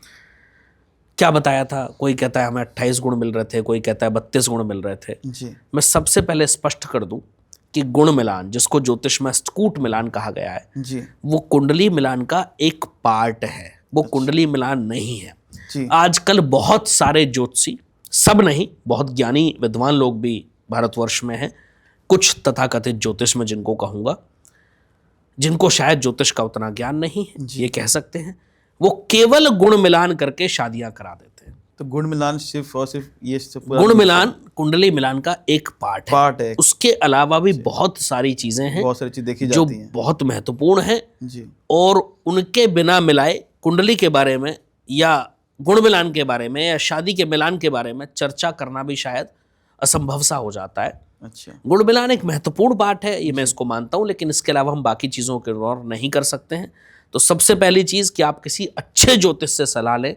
क्या बताया था? कोई कहता है हमें 28 गुण मिल रहे थे, कोई कहता है 32 गुण मिल रहे थे। जी, मैं सबसे पहले स्पष्ट कर दूं कि गुण मिलान, जिसको ज्योतिष में स्तकूट मिलान कहा गया है, जी, वो कुंडली मिलान का एक पार्ट है, वो कुंडली मिलान नहीं है। जी, आजकल बहुत सारे ज्योतिषी, सब नहीं, बहुत ज्ञानी विद्वान लोग भी भारतवर्ष में हैं, कुछ तथाकथित ज्योतिष में जिनको कहूँगा, जिनको शायद ज्योतिष का उतना ज्ञान नहीं है, ये कह सकते हैं, वो केवल गुण मिलान करके शादियां करा देते हैं। तो गुण मिलान सिर्फ और सिर्फ ये सब गुण मिलान कुंडली मिलान का एक पार्ट है। है, उसके अलावा भी बहुत सारी चीजें हैं बहुत सारी चीज़ देखी जो जाती हैं। बहुत महत्वपूर्ण हैं, जी, और उनके बिना मिलाए कुंडली के बारे में या गुण मिलान के बारे में या शादी के मिलान के बारे में चर्चा करना भी शायद असंभव सा हो जाता है। अच्छा, गुण मिलान एक महत्वपूर्ण बात है, ये मैं इसको मानता हूँ, लेकिन इसके अलावा हम बाकी चीज़ों के गौर नहीं कर सकते हैं। तो सबसे पहली चीज़ कि आप किसी अच्छे ज्योतिष से सलाह लें।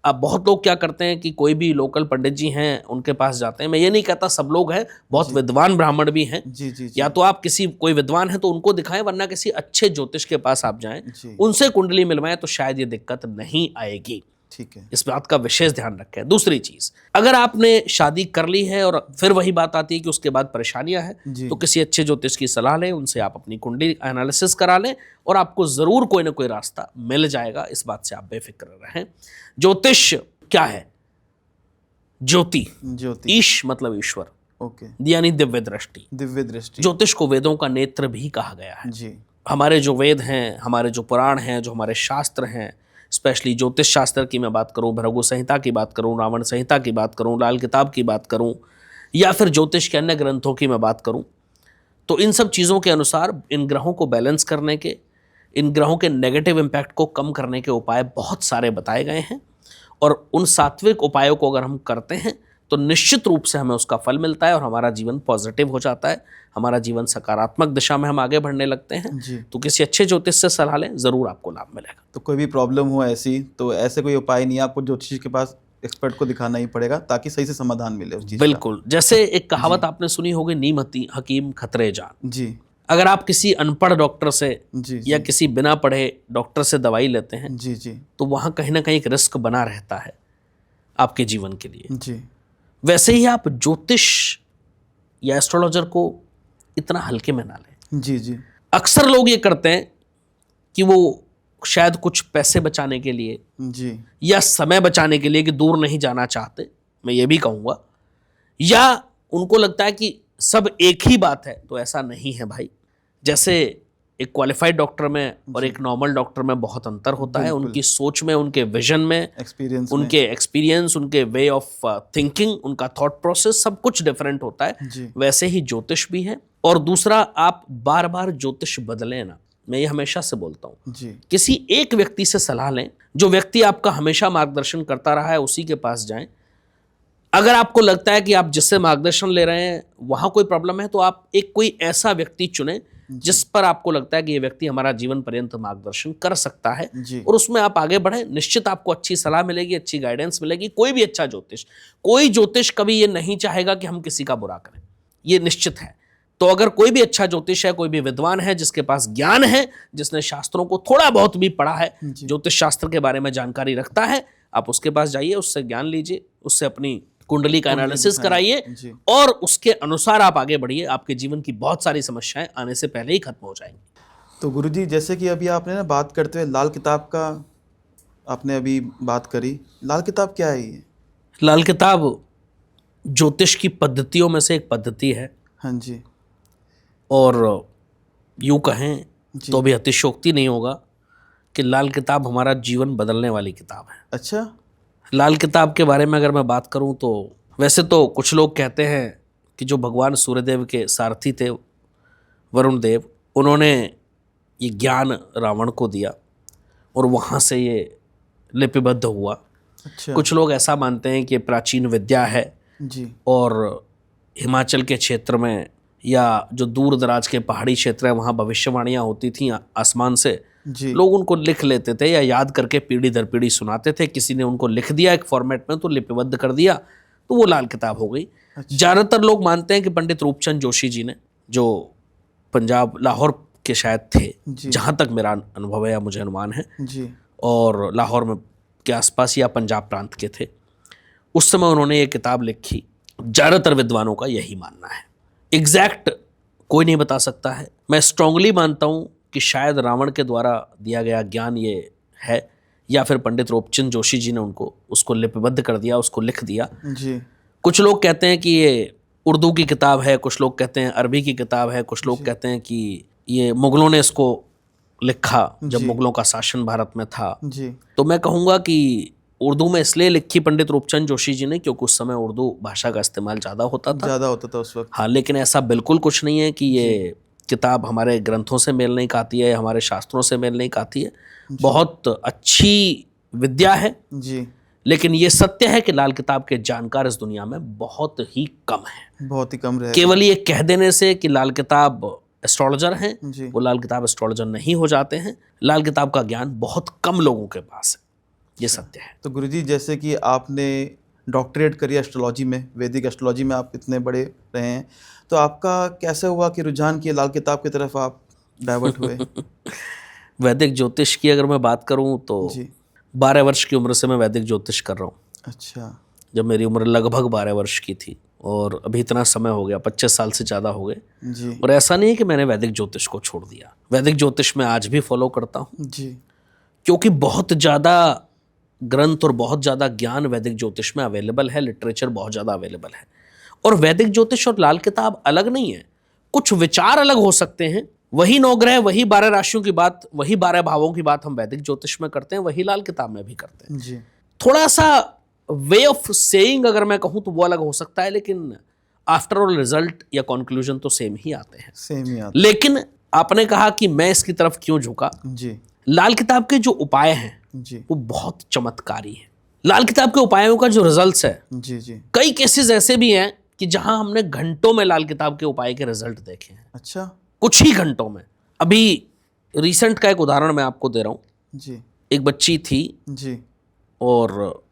अब बहुत लोग क्या करते हैं कि कोई भी लोकल पंडित जी हैं उनके पास जाते हैं। मैं ये नहीं कहता सब लोग हैं, बहुत विद्वान ब्राह्मण भी हैं। जी, जी, जी, या तो आप किसी कोई विद्वान है तो उनको दिखाएं, वरना किसी अच्छे ज्योतिष के पास आप जाएं, जी, उनसे कुंडली मिलवाएं, तो शायद ये दिक्कत नहीं आएगी। ठीक है, इस बात का विशेष ध्यान रखें। दूसरी चीज, अगर आपने शादी कर ली है और फिर वही बात आती है कि उसके बाद परेशानियां हैं, जी, तो किसी अच्छे ज्योतिष की सलाह लें, उनसे आप अपनी कुंडली एनालिसिस करा लें और आपको जरूर कोई ना कोई रास्ता मिल जाएगा। इस बात से आप बेफिक्र रहें। ज्योतिष क्या है? ज्योति, ज्योति, ईश मतलब ईश्वर, ओके, यानी दिव्य दृष्टि। दिव्य दृष्टि, ज्योतिष को वेदों का नेत्र भी कहा गया है। जी, हमारे जो वेद हैं, हमारे जो पुराण हैं, जो हमारे शास्त्र हैं, स्पेशली ज्योतिष शास्त्र की मैं बात करूं, भृगु संहिता की बात करूं, रावण संहिता की बात करूं, लाल किताब की बात करूं, या फिर ज्योतिष के अन्य ग्रंथों की मैं बात करूं, तो इन सब चीज़ों के अनुसार इन ग्रहों को बैलेंस करने के, इन ग्रहों के नेगेटिव इम्पैक्ट को कम करने के उपाय बहुत सारे बताए गए हैं। और उन सात्विक उपायों को अगर हम करते हैं तो निश्चित रूप से हमें उसका फल मिलता है और हमारा जीवन पॉजिटिव हो जाता है, हमारा जीवन सकारात्मक दिशा में हम आगे बढ़ने लगते हैं। जी। तो किसी अच्छे ज्योतिष से सलाह लें, ज़रूर आपको लाभ मिलेगा। तो कोई भी प्रॉब्लम हो ऐसी, तो ऐसे कोई उपाय नहीं है, आपको ज्योतिषी के पास एक्सपर्ट को दिखाना ही पड़ेगा ताकि सही से समाधान मिले उस चीज़ का। बिल्कुल, जैसे एक कहावत आपने सुनी होगी, नीम हकीम खतरे जान। जी अगर आप किसी अनपढ़ डॉक्टर से जी या किसी बिना पढ़े डॉक्टर से दवाई लेते हैं, जी जी तो वहाँ कहीं ना कहीं एक रिस्क बना रहता है आपके जीवन के लिए। जी वैसे ही आप ज्योतिष या एस्ट्रोलॉजर को इतना हल्के में ना लें। जी जी अक्सर लोग ये करते हैं कि वो शायद कुछ पैसे बचाने के लिए जी या समय बचाने के लिए कि दूर नहीं जाना चाहते, मैं ये भी कहूँगा, या उनको लगता है कि सब एक ही बात है, तो ऐसा नहीं है भाई। जैसे एक क्वालिफाइड डॉक्टर में और एक नॉर्मल डॉक्टर में बहुत अंतर होता है, उनकी सोच में, उनके विजन में, एक्सपीरियंस उनके एक्सपीरियंस, उनके वे ऑफ थिंकिंग, उनका थॉट प्रोसेस, सब कुछ डिफरेंट होता है। जी वैसे ही ज्योतिष भी है। और दूसरा, आप बार बार ज्योतिष बदलें ना, मैं ये हमेशा से बोलता हूँ। जी किसी एक व्यक्ति से सलाह लें, जो व्यक्ति आपका हमेशा मार्गदर्शन करता रहा है, उसी के पास जाएं। अगर आपको लगता है कि आप जिससे मार्गदर्शन ले रहे हैं वहाँ कोई प्रॉब्लम है, तो आप एक कोई ऐसा व्यक्ति चुनें जिस पर आपको लगता है कि ये व्यक्ति हमारा जीवन पर्यंत मार्गदर्शन कर सकता है, जी और उसमें आप आगे बढ़ें। निश्चित आपको अच्छी सलाह मिलेगी, अच्छी गाइडेंस मिलेगी। कोई भी अच्छा ज्योतिष, कोई ज्योतिष कभी ये नहीं चाहेगा कि हम किसी का बुरा करें, ये निश्चित है। तो अगर कोई भी अच्छा ज्योतिष है, कोई भी विद्वान है जिसके पास ज्ञान है, जिसने शास्त्रों को थोड़ा बहुत भी पढ़ा है, जी। ज्योतिष शास्त्र के बारे में जानकारी रखता है, आप उसके पास जाइए, उससे ज्ञान लीजिए, उससे अपनी कुंडली का एनालिसिस कराइए जी और उसके अनुसार आप आगे बढ़िए। आपके जीवन की बहुत सारी समस्याएं आने से पहले ही खत्म हो जाएंगी। तो गुरुजी, जैसे कि अभी आपने ना बात करते हुए लाल किताब का आपने अभी बात करी, लाल किताब क्या है ये? लाल किताब ज्योतिष की पद्धतियों में से एक पद्धति है, हाँ जी और यूँ कहें जी। तो भी अतिशयोक्ति नहीं होगा कि लाल किताब हमारा जीवन बदलने वाली किताब है। अच्छा लाल किताब के बारे में अगर मैं बात करूं, तो वैसे तो कुछ लोग कहते हैं कि जो भगवान सूर्यदेव के सारथी थे, वरुण देव, उन्होंने ये ज्ञान रावण को दिया और वहाँ से ये लिपिबद्ध हुआ। अच्छा कुछ लोग ऐसा मानते हैं कि ये प्राचीन विद्या है जी और हिमाचल के क्षेत्र में या जो दूर दराज के पहाड़ी क्षेत्र है, वहाँ भविष्यवाणियाँ होती थीं आसमान से, जी लोग उनको लिख लेते थे या याद करके पीढ़ी दर पीढ़ी सुनाते थे। किसी ने उनको लिख दिया एक फॉर्मेट में, तो लिपिबद्ध कर दिया, तो वो लाल किताब हो गई। अच्छा। ज़्यादातर लोग मानते हैं कि पंडित रूपचंद जोशी जी ने, जो पंजाब लाहौर के शायद थे, जी जहाँ तक मेरा अनुभव है या मुझे अनुमान है, जी और लाहौर में के आसपास या पंजाब प्रांत के थे, उस समय उन्होंने ये किताब लिखी। ज़्यादातर विद्वानों का यही मानना है। एग्जैक्ट कोई नहीं बता सकता है। मैं स्ट्रांगली मानता हूँ कि शायद रावण के द्वारा दिया गया ज्ञान ये है, या फिर पंडित रूपचंद जोशी जी ने उसको लिपिबद्ध कर दिया, उसको लिख दिया। जी कुछ लोग कहते हैं कि ये उर्दू की किताब है, कुछ लोग कहते हैं अरबी की किताब है, कुछ लोग कहते हैं कि ये मुग़लों ने इसको लिखा जब जी। मुग़लों का शासन भारत में था। जी तो मैं कहूँगा कि उर्दू में इसलिए लिखी पंडित रूपचंद जोशी जी ने क्योंकि उस समय उर्दू भाषा का इस्तेमाल ज़्यादा होता था। ज़्यादा होता था उस वक्त। हाँ, लेकिन ऐसा बिल्कुल कुछ नहीं है कि ये किताब हमारे ग्रंथों से मेल नहीं खाती है, हमारे शास्त्रों से मेल नहीं खाती है। बहुत अच्छी विद्या है, जी लेकिन ये सत्य है कि लाल किताब के जानकार इस दुनिया में बहुत ही कम हैं। बहुत ही कम रहे। केवल ये कह देने से कि लाल किताब एस्ट्रोलॉजर हैं, जी वो लाल किताब एस्ट्रोलॉजर नहीं हो जाते हैं। लाल किताब का ज्ञान बहुत कम लोगों के पास है, ये सत्य है। तो गुरुजी, जैसे कि आपने डॉक्टरेट करी एस्ट्रोलॉजी में, वैदिक एस्ट्रोलॉजी में आप इतने बड़े रहे हैं, तो आपका कैसे हुआ कि रुझान की लाल किताब की तरफ आप डाइवर्ट हुए? वैदिक ज्योतिष की अगर मैं बात करूं तो जी 12 वर्ष की उम्र से मैं वैदिक ज्योतिष कर रहा हूँ। अच्छा जब मेरी उम्र लगभग 12 वर्ष की थी, और अभी इतना समय हो गया, 25 साल से ज़्यादा हो गए। जी और ऐसा नहीं है कि मैंने वैदिक ज्योतिष को छोड़ दिया। वैदिक ज्योतिष में आज भी फॉलो करता हूँ, जी क्योंकि बहुत ज़्यादा ग्रंथ और बहुत ज़्यादा ज्ञान वैदिक ज्योतिष में अवेलेबल है, लिटरेचर बहुत ज़्यादा अवेलेबल है। और वैदिक ज्योतिष और लाल किताब अलग नहीं है, कुछ विचार अलग हो सकते हैं। वही 9 ग्रह, वही 12 राशियों की बात, वही 12 भावों की बात हम वैदिक ज्योतिष में करते हैं, वही लाल किताब में भी करते हैं। जी थोड़ा सा वे ऑफ सेइंग अगर मैं कहूँ तो वो अलग हो सकता है, लेकिन आफ्टर ऑल रिजल्ट या कंक्लूजन तो सेम ही आते हैं। सेम ही आता। लेकिन आपने कहा कि मैं इसकी तरफ क्यों झुका। जी लाल किताब के जो उपाय हैं जी वो बहुत चमत्कारी हैं। लाल किताब के उपायों का जो रिजल्ट्स है, जी जी। कई केसेस ऐसे भी हैं कि जहां हमने घंटों में लाल किताब के उपाय के रिजल्ट देखे हैं, अच्छा। कुछ ही घंटों में। अभी रिसेंट का एक उदाहरण मैं आपको दे रहा हूं। जी एक बच्ची थी जी और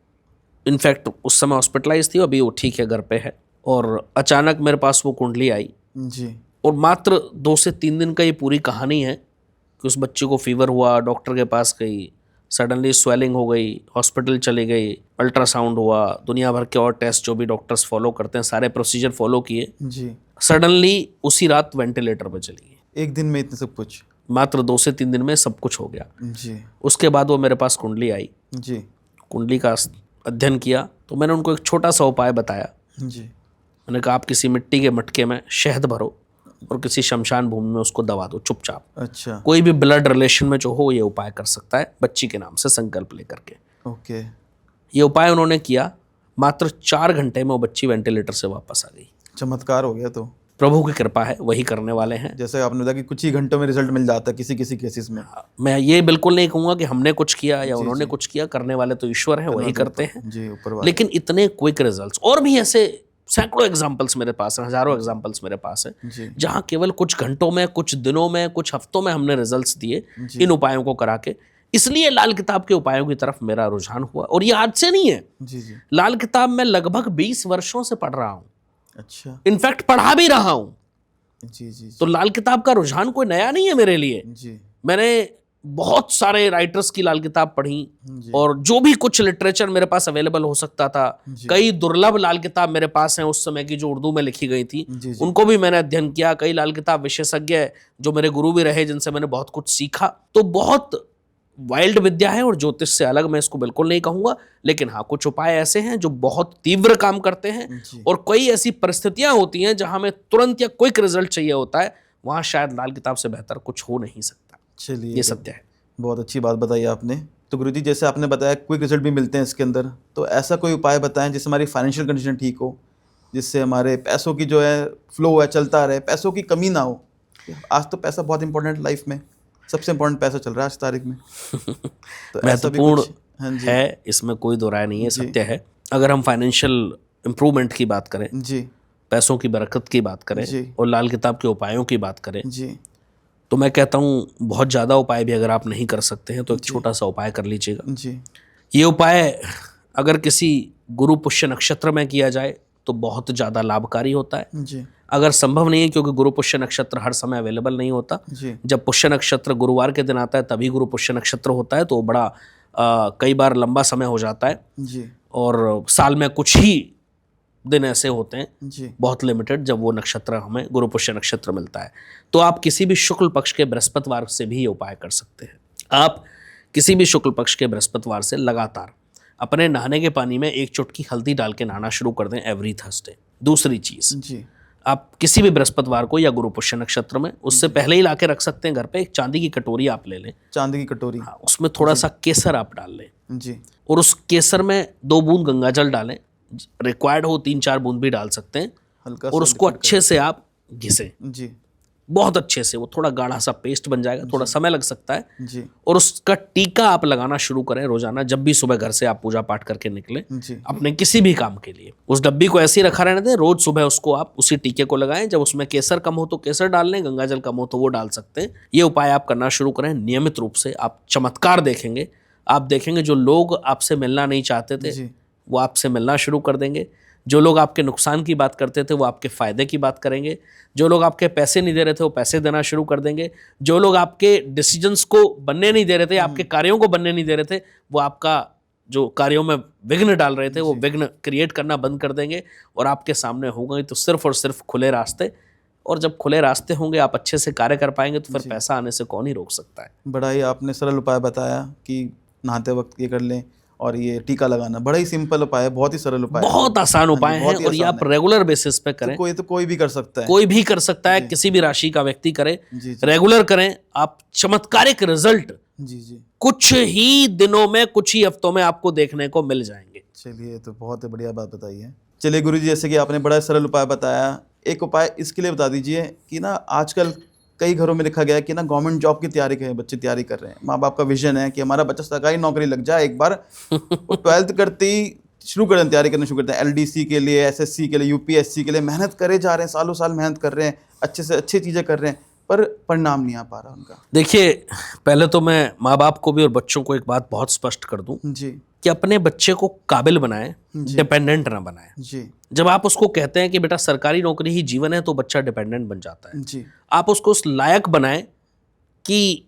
इनफैक्ट उस समय हॉस्पिटलाइज थी, अभी वो ठीक है, घर पे है। और अचानक मेरे पास वो कुंडली आई जी और मात्र 2 से 3 दिन का ये पूरी कहानी है कि उस बच्चे को फीवर हुआ, डॉक्टर के पास गई, सडनली स्वेलिंग हो गई, हॉस्पिटल चली गई, अल्ट्रासाउंड हुआ, दुनिया भर के और टेस्ट जो भी डॉक्टर्स फॉलो करते हैं सारे प्रोसीजर फॉलो किए। जी। सडनली उसी रात वेंटिलेटर पे चली गई। एक दिन में इतने सब कुछ? मात्र 2 से 3 दिन में सब कुछ हो गया। जी उसके बाद वो मेरे पास कुंडली आई, जी कुंडली का अध्ययन किया, तो मैंने उनको एक छोटा सा उपाय बताया। जी। मैंने कहा आप किसी मिट्टी के मटके में शहद भरो और किसी शमशान भूमि में उसको दबा दो चुपचाप। अच्छा। कोई भी ब्लड रिलेशन में जो हो ये उपाय कर सकता है, बच्ची के नाम से संकल्प लेकर के। ओके। ये उपाय उन्होंने किया, मात्र 4 घंटे में वो बच्ची वेंटिलेटर से वापस आ गई। चमत्कार हो गया। तो प्रभु की कृपा है, वही करने वाले हैं। जैसे आपने बताया कि कुछ ही घंटों में रिजल्ट मिल जाता है किसी किसी केसेस में। मैं ये बिल्कुल नहीं कहूँगा कि हमने कुछ किया या जी, उन्होंने जी। कुछ किया, करने वाले तो ईश्वर हैं, वही करते हैं। जी, ऊपर वाले। लेकिन इतने क्विक रिजल्ट्स और भी ऐसे सैकड़ों एग्जाम्पल्स मेरे पास हैं, हजारों एग्जाम्पल्स मेरे पास हैं, जी जहाँ केवल कुछ घंटों में, कुछ दिनों में, कुछ हफ्तों में हमने रिजल्ट्स दिए जी इन उपायों को करा के। इसलिए लाल किताब के उपायों की तरफ मेरा रुझान हुआ। और ये आज से नहीं है, जी जी। लाल किताब मैं लगभग 20 वर्षों से पढ़ रहा हूँ, अच्छा। इनफैक्ट पढ़ा भी रहा हूँ। जी जी तो लाल किताब का रुझान कोई नया नहीं है मेरे लिए। जी मैंने बहुत सारे राइटर्स की लाल किताब पढ़ी जी और जो भी कुछ लिटरेचर मेरे पास अवेलेबल हो सकता था, जी। कई दुर्लभ लाल किताब मेरे पास हैं उस समय की जो उर्दू में लिखी गई थी, जी जी। उनको भी मैंने अध्ययन किया। कई लाल किताब विशेषज्ञ जो मेरे गुरु भी रहे, जिनसे मैंने बहुत कुछ सीखा। तो बहुत वाइल्ड विद्या है और ज्योतिष से अलग मैं इसको बिल्कुल नहीं कहूंगा। लेकिन हाँ, कुछ उपाय ऐसे हैं जो बहुत तीव्र काम करते हैं जी। और कई ऐसी परिस्थितियां होती हैं जहां हमें तुरंत या क्विक रिजल्ट चाहिए होता है, वहां शायद लाल किताब से बेहतर कुछ हो नहीं सकता। चलिए, ये सत्य है। बहुत अच्छी बात बताई आपने। तो गुरुजी, जैसे आपने बताया क्विक रिजल्ट भी मिलते हैं इसके अंदर, तो ऐसा कोई उपाय बताएं जिससे हमारी फाइनेंशियल कंडीशन ठीक हो, जिससे हमारे पैसों की जो है फ्लो है चलता रहे, पैसों की कमी ना हो। आज तो पैसा बहुत इंपॉर्टेंट, लाइफ में सबसे इंपॉर्टेंट पैसा चल रहा है आज तारीख में। तो ऐसा भी महत्वपूर्ण कुछ? हाँ जी। है, इसमें कोई दो राय नहीं है, जी। सत्य है। अगर हम फाइनेंशियल इम्प्रूवमेंट की बात करें, जी पैसों की बरकत की बात करें जी और लाल किताब के उपायों की बात करें, जी तो मैं कहता हूँ बहुत ज़्यादा उपाय भी अगर आप नहीं कर सकते हैं तो एक जी। छोटा सा उपाय कर लीजिएगा। जी ये उपाय अगर किसी गुरु पुष्य नक्षत्र में किया जाए तो बहुत ज़्यादा लाभकारी होता है। जी अगर संभव नहीं है, क्योंकि गुरु पुष्य नक्षत्र हर समय अवेलेबल नहीं होता, जी जब पुष्य नक्षत्र गुरुवार के दिन आता है तभी गुरु पुष्य नक्षत्र होता है, तो बड़ा कई बार लंबा समय हो जाता है जी और साल में कुछ ही दिन ऐसे होते हैं, जी बहुत लिमिटेड, जब वो नक्षत्र हमें गुरु पुष्य नक्षत्र मिलता है। तो आप किसी भी शुक्ल पक्ष के बृहस्पतिवार से भी ये उपाय कर सकते हैं। आप किसी भी शुक्ल पक्ष के बृहस्पतिवार से लगातार अपने नहाने के पानी में 1 चुटकी हल्दी डाल के नहाना शुरू कर दें एवरी थर्सडे। दूसरी चीज़, जी आप किसी भी बृहस्पतिवार को या गुरु पुष्य नक्षत्र में, उससे पहले ही लाके रख सकते हैं घर पे, एक चांदी की कटोरी आप ले लें। चांदी की कटोरी। हाँ, उसमें थोड़ा सा केसर आप डाल लें जी और उस केसर में 2 बूंद गंगा जल डालें। रिक्वायर्ड हो 3-4 बूंद भी डाल सकते हैं हल्का और सा उसको liquid अच्छे से आप घिसें, जी बहुत अच्छे से। वो थोड़ा गाढ़ा सा पेस्ट बन जाएगा, थोड़ा समय लग सकता है। जी और उसका टीका आप लगाना शुरू करें रोजाना, जब भी सुबह घर से आप पूजा पाठ करके निकलें जी अपने किसी भी काम के लिए। उस डब्बी को ऐसे ही रखा रहने दें, रोज सुबह उसको आप उसी टीके को लगाएं। जब उसमें केसर कम हो तो केसर डाल लें, गंगा जल कम हो तो वो डाल सकते हैं। ये उपाय आप करना शुरू करें नियमित रूप से, आप चमत्कार देखेंगे। आप देखेंगे जो लोग आपसे मिलना नहीं चाहते थे जी वो आपसे मिलना शुरू कर देंगे। जो लोग आपके नुकसान की बात करते थे वो आपके फ़ायदे की बात करेंगे। जो लोग आपके पैसे नहीं दे रहे थे वो पैसे देना शुरू कर देंगे। जो लोग आपके डिसीजंस को बनने नहीं दे रहे थे, आपके कार्यों को बनने नहीं दे रहे थे, वो आपका जो कार्यों में विघ्न डाल रहे थे वो विघ्न क्रिएट करना बंद कर देंगे और आपके सामने होंगे तो सिर्फ और सिर्फ खुले रास्ते। और जब खुले रास्ते होंगे, आप अच्छे से कार्य कर पाएंगे, तो फिर पैसा आने से कौन ही रोक सकता है। बड़ा ही आपने सरल उपाय बताया कि नहाते वक्त ये कर लें और ये टीका लगाना, बड़ा ही सिंपल उपाय है, बहुत ही सरल उपाय है। बहुत आसान उपाय बहुत हैं ही और ये आसान आप रेगुलर बेसिस पे करें। तो कोई भी कर सकता है। कोई भी कर सकता है, किसी भी राशि का व्यक्ति करे, जी जी रेगुलर करें, आप चमत्कारिक रिजल्ट जी जी। कुछ ही दिनों में, कुछ ही हफ्तों में आपको देखने को मिल जाएंगे। चलिए, तो बहुत ही बढ़िया बात बताई है। चलिए गुरुजी, जैसे कि आपने बड़ा सरल उपाय बताया, एक उपाय इसके लिए बता दीजिए कि ना आजकल कई घरों में लिखा गया है कि ना गवर्नमेंट जॉब की तैयारी के बच्चे तैयारी कर रहे हैं, माँ बाप का विजन है कि हमारा बच्चा सरकारी नौकरी लग जाए एक बार। वो 12th करते ही शुरू कर दें, तैयारी करना शुरू करते हैं LDC के लिए, SSC के लिए, UPSC के लिए, मेहनत करे जा रहे हैं, सालों साल मेहनत कर रहे हैं, अच्छे से अच्छी चीज़ें कर रहे हैं, पर परिणाम नहीं आ पा रहा उनका। देखिए, पहले तो मैं माँ बाप को भी और बच्चों को एक बात बहुत स्पष्ट कर दूं जी कि अपने बच्चे को काबिल बनाएं, डिपेंडेंट ना बनाएं। जी जब आप उसको कहते हैं कि बेटा सरकारी नौकरी ही जीवन है, तो बच्चा डिपेंडेंट बन जाता है। जी आप उसको उस लायक बनाएं कि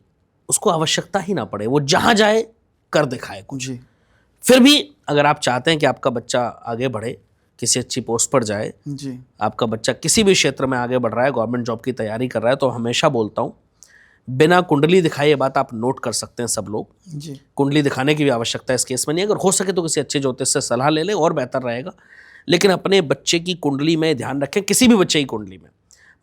उसको आवश्यकता ही ना पड़े, वो जहां जाए कर दिखाए कुछ। जी फिर भी अगर आप चाहते हैं कि आपका बच्चा आगे बढ़े, किसी अच्छी पोस्ट पर जाए, जी आपका बच्चा किसी भी क्षेत्र में आगे बढ़ रहा है, गवर्नमेंट जॉब की तैयारी कर रहा है, तो हमेशा बोलता हूँ बिना कुंडली दिखाए, ये बात आप नोट कर सकते हैं सब लोग, जी कुंडली दिखाने की भी आवश्यकता इस केस में नहीं है। अगर हो सके तो किसी अच्छे ज्योतिष से सलाह ले लें और बेहतर रहेगा। लेकिन अपने बच्चे की कुंडली में ध्यान रखें, किसी भी बच्चे की कुंडली में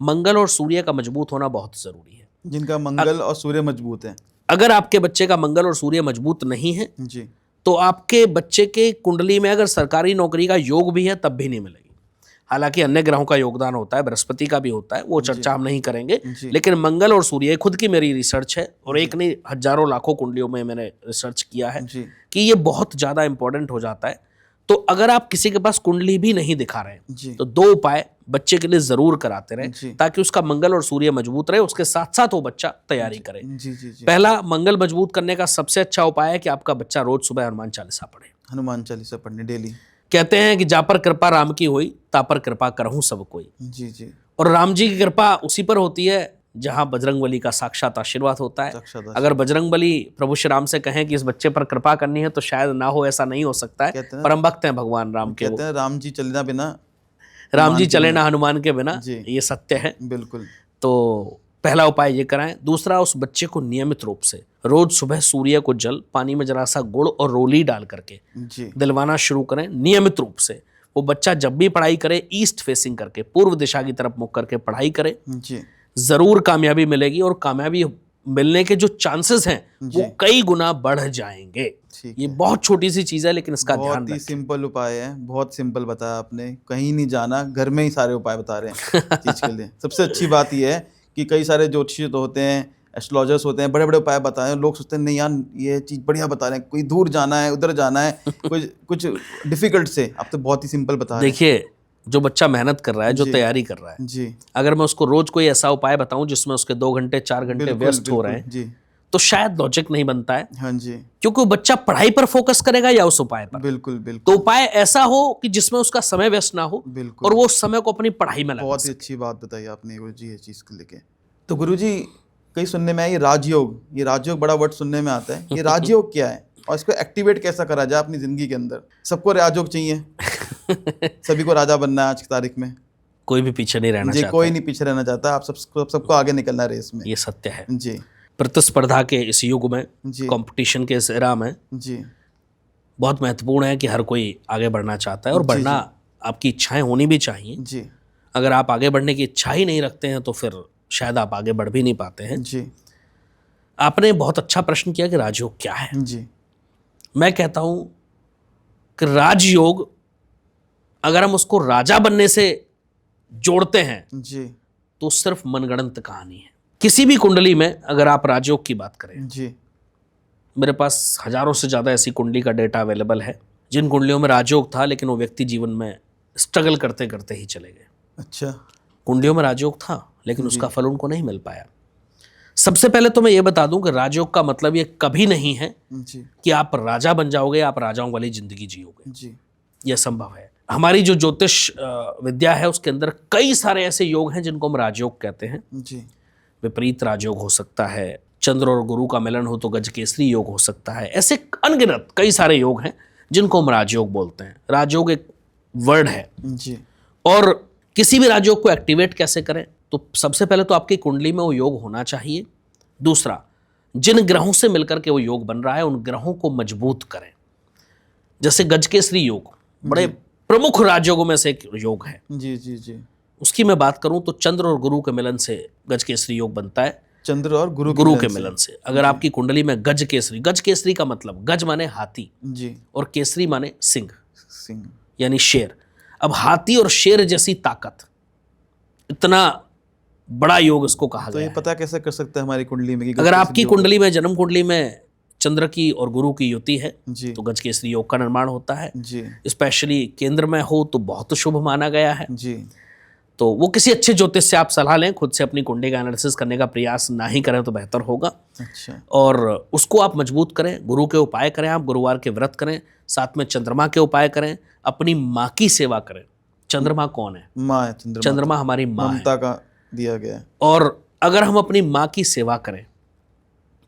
मंगल और सूर्य का मजबूत होना बहुत ज़रूरी है। जिनका मंगल और सूर्य मजबूत है। अगर आपके बच्चे का मंगल और सूर्य मजबूत नहीं है जी तो आपके बच्चे के कुंडली में अगर सरकारी नौकरी का योग भी है तब भी नहीं मिलेगी। हालांकि अन्य ग्रहों का योगदान होता है, बृहस्पति का भी होता है, वो चर्चा हम नहीं करेंगे। लेकिन मंगल और सूर्य, खुद की मेरी रिसर्च है और एक नहीं हजारों लाखों कुंडलियों में मैंने रिसर्च किया है जी कि ये बहुत ज़्यादा इंपॉर्टेंट हो जाता है। तो अगर आप किसी के पास कुंडली भी नहीं दिखा रहे हैं जी तो 2 उपाय बच्चे के लिए जरूर कराते जी। रहें ताकि उसका मंगल और सूर्य मजबूत रहे, उसके साथ साथ वो बच्चा तैयारी करे। जी जी जी पहला, मंगल मजबूत करने का सबसे अच्छा उपाय है कि आपका बच्चा रोज सुबह हनुमान चालीसा पढ़े। हनुमान चालीसा पढ़ने डेली। कहते हैं कि जा पर कृपा राम की हुई, ता पर कृपा करहूं सब कोई। जी जी और राम जी की कृपा उसी पर होती है जहां बजरंगबली का साक्षात आशीर्वाद होता है। साक्षात अगर बजरंगबली प्रभु श्री राम से कहें कि इस बच्चे पर कृपा करनी है तो शायद ना हो, ऐसा नहीं हो सकता है। कहते हैं परम भक्त हैं भगवान राम के, कहते हैं राम जी चलना बिना राम जी चले ना हनुमान के बिना, जी। ये सत्य है। बिल्कुल। तो पहला उपाय ये कराएं। दूसरा, उस बच्चे को नियमित रूप से रोज सुबह सूर्य को जल, पानी में जरा सा गुड़ और रोली डाल करके जी दिलवाना शुरू करें नियमित रूप से। वो बच्चा जब भी पढ़ाई करे ईस्ट फेसिंग करके, पूर्व दिशा की तरफ मुख करके पढ़ाई करे, जी जरूर कामयाबी मिलेगी। और कामयाबी मिलने के जो चांसेस हैं वो कई गुना बढ़ जाएंगे। ठीक ये बहुत छोटी सी चीज है लेकिन इसका ध्यान बहुत ही रखें। सिंपल उपाय है, बहुत सिंपल बताया आपने, कहीं नहीं जाना, घर में ही सारे उपाय बता रहे हैं चीज के लिए। सबसे अच्छी बात यह है कि कई सारे ज्योतिषी तो होते हैं, एस्ट्रोलॉजर्स होते हैं, बड़े बड़े उपाय बताए हैं, लोग सोचते हैं नहीं यार ये चीज़ बढ़िया बता रहे हैं, कोई दूर जाना है, उधर जाना है, कुछ डिफिकल्ट से, आप तो बहुत ही सिंपल बता रहे हैं। देखिए, जो बच्चा मेहनत कर रहा है, जो तैयारी कर रहा है, जी अगर मैं उसको रोज कोई ऐसा उपाय बताऊं जिसमें उसके 2 घंटे 4 घंटे बिल्कुल व्यस्त हो बिल्कुल रहे हैं जी तो शायद लॉजिक नहीं बनता है, हाँ जी क्योंकि वो बच्चा पढ़ाई पर फोकस करेगा या उस उपाय पर। बिल्कुल तो बिल्कुल उपाय ऐसा हो कि जिसमें उसका समय व्यस्त ना हो बिल्कुल। और वो उस समय को अपनी पढ़ाई में लगा बहुत ही सके। अच्छी बात बताई आपने गुरुजी ये चीज़ को लेके। तो गुरुजी कई सुनने में आया ये राजयोग, ये राजयोग बड़ा वर्ड सुनने में आता है, ये राजयोग क्या है और इसको एक्टिवेट कैसा करा जाए अपनी जिंदगी के अंदर? सबको राजयोग चाहिए, सभी को राजा बनना है आज की तारीख में, कोई भी पीछे नहीं रहना जी चाहता। कोई नहीं पीछे रहना चाहता, आप सबको आगे निकलना है रेस में। ये सत्य है। जी प्रतिस्पर्धा के इस युग में, जी कंपटीशन के इस एरा में जी बहुत महत्वपूर्ण है कि हर कोई आगे बढ़ना चाहता है और जी, बढ़ना आपकी इच्छाएं होनी भी चाहिए। जी अगर आप आगे बढ़ने की इच्छा ही नहीं रखते हैं तो फिर शायद आप आगे बढ़ भी नहीं पाते हैं। जी आपने बहुत अच्छा प्रश्न किया कि राजयोग क्या है। जी मैं कहता हूं कि राजयोग अगर हम उसको राजा बनने से जोड़ते हैं जी तो सिर्फ मनगढ़ंत कहानी है। किसी भी कुंडली में अगर आप राजयोग की बात करें, जी मेरे पास हजारों से ज़्यादा ऐसी कुंडली का डेटा अवेलेबल है जिन कुंडलियों में राजयोग था लेकिन वो व्यक्ति जीवन में स्ट्रगल करते करते ही चले गए। अच्छा कुंडलियों में राजयोग था लेकिन उसका फल उनको नहीं मिल पाया। सबसे पहले तो मैं ये बता दूं कि राजयोग का मतलब ये कभी नहीं है जी कि आप राजा बन जाओगे, आप राजाओं वाली जिंदगी जियोगे, जी यह संभव है। हमारी जो ज्योतिष विद्या है उसके अंदर कई सारे ऐसे योग हैं जिनको हम राजयोग कहते हैं। जी विपरीत राजयोग हो सकता है, चंद्र और गुरु का मिलन हो तो गजकेसरी योग हो सकता है, ऐसे अनगिनत कई सारे योग हैं जिनको हम राजयोग बोलते हैं। राजयोग एक वर्ड है। जी और किसी भी राजयोग को एक्टिवेट कैसे करें, तो सबसे पहले तो आपकी कुंडली में वो योग होना चाहिए। दूसरा, जिन ग्रहों से मिलकर के वो योग बन रहा है उन ग्रहों को मजबूत करें। जैसे गजकेसरी योग बड़े प्रमुख राजयोगों में से एक योग है। जी जी जी उसकी मैं बात करूं तो चंद्र और गुरु के मिलन से गजकेसरी योग बनता है। चंद्र और गुरु के मिलन से अगर आपकी कुंडली में गजकेसरी का मतलब गज माने हाथी जी और केसरी माने सिंह सिंह यानी शेर। अब हाथी और शेर जैसी ताकत, इतना बड़ा योग इसको कहा तो गया ये है। पता कैसे कर सकते हैं हमारी कुंडली में कि अगर गज आपकी केसरी योग कुंडली में, जन्म कुंडली में चंद्र की और गुरु की युति है जी तो गज केसरी योग का निर्माण होता है। जी स्पेशली केंद्र में हो तो बहुत शुभ माना गया है। जी तो वो किसी अच्छे ज्योतिष से आप सलाह लें, खुद से अपनी कुंडली का एनालिसिस करने का प्रयास ना ही करें तो बेहतर होगा। अच्छा और उसको आप मजबूत करें, गुरु के उपाय करें, आप गुरुवार के व्रत करें, साथ में चंद्रमा के उपाय करें, अपनी माँ की सेवा करें। चंद्रमा कौन है? माँ है, चंद्रमा हमारी माँ है। ममता का दिया गया है। और अगर हम अपनी माँ की सेवा करें